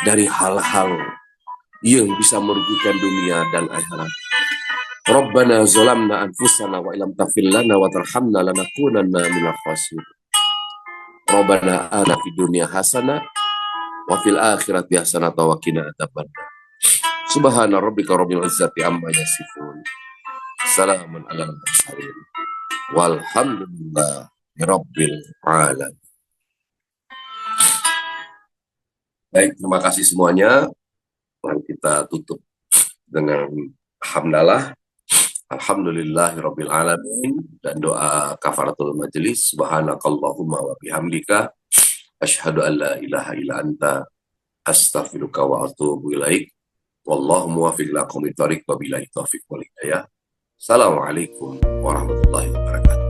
dari hal-hal yang bisa merugikan dunia dan akhirat. Rabbana zalamna anfusana wa illam taghfir lana wa tarhamna lanakunanna minal khasirin. Rabbana atina fid dunya hasanah wa fil akhirati hasanah wa qina adzabannar. Subhana rabbika rabbil izzati amma yasifun. Salamun alal mursalin. Walhamdulillahi rabbil alamin. Baik, terima kasih semuanya. Mari kita tutup dengan hamdalah. Alhamdulillahi rabbil alamin dan doa kafaratul majelis. Subhanakallahumma wa bihamdika asyhadu an la ilaha illa anta astaghfiruka wa atubu ilaik. Wallahu muwaffiq ila aqwamit thoriq wa billahi taufiq wal hidayah. Assalamualaikum warahmatullahi wabarakatuh.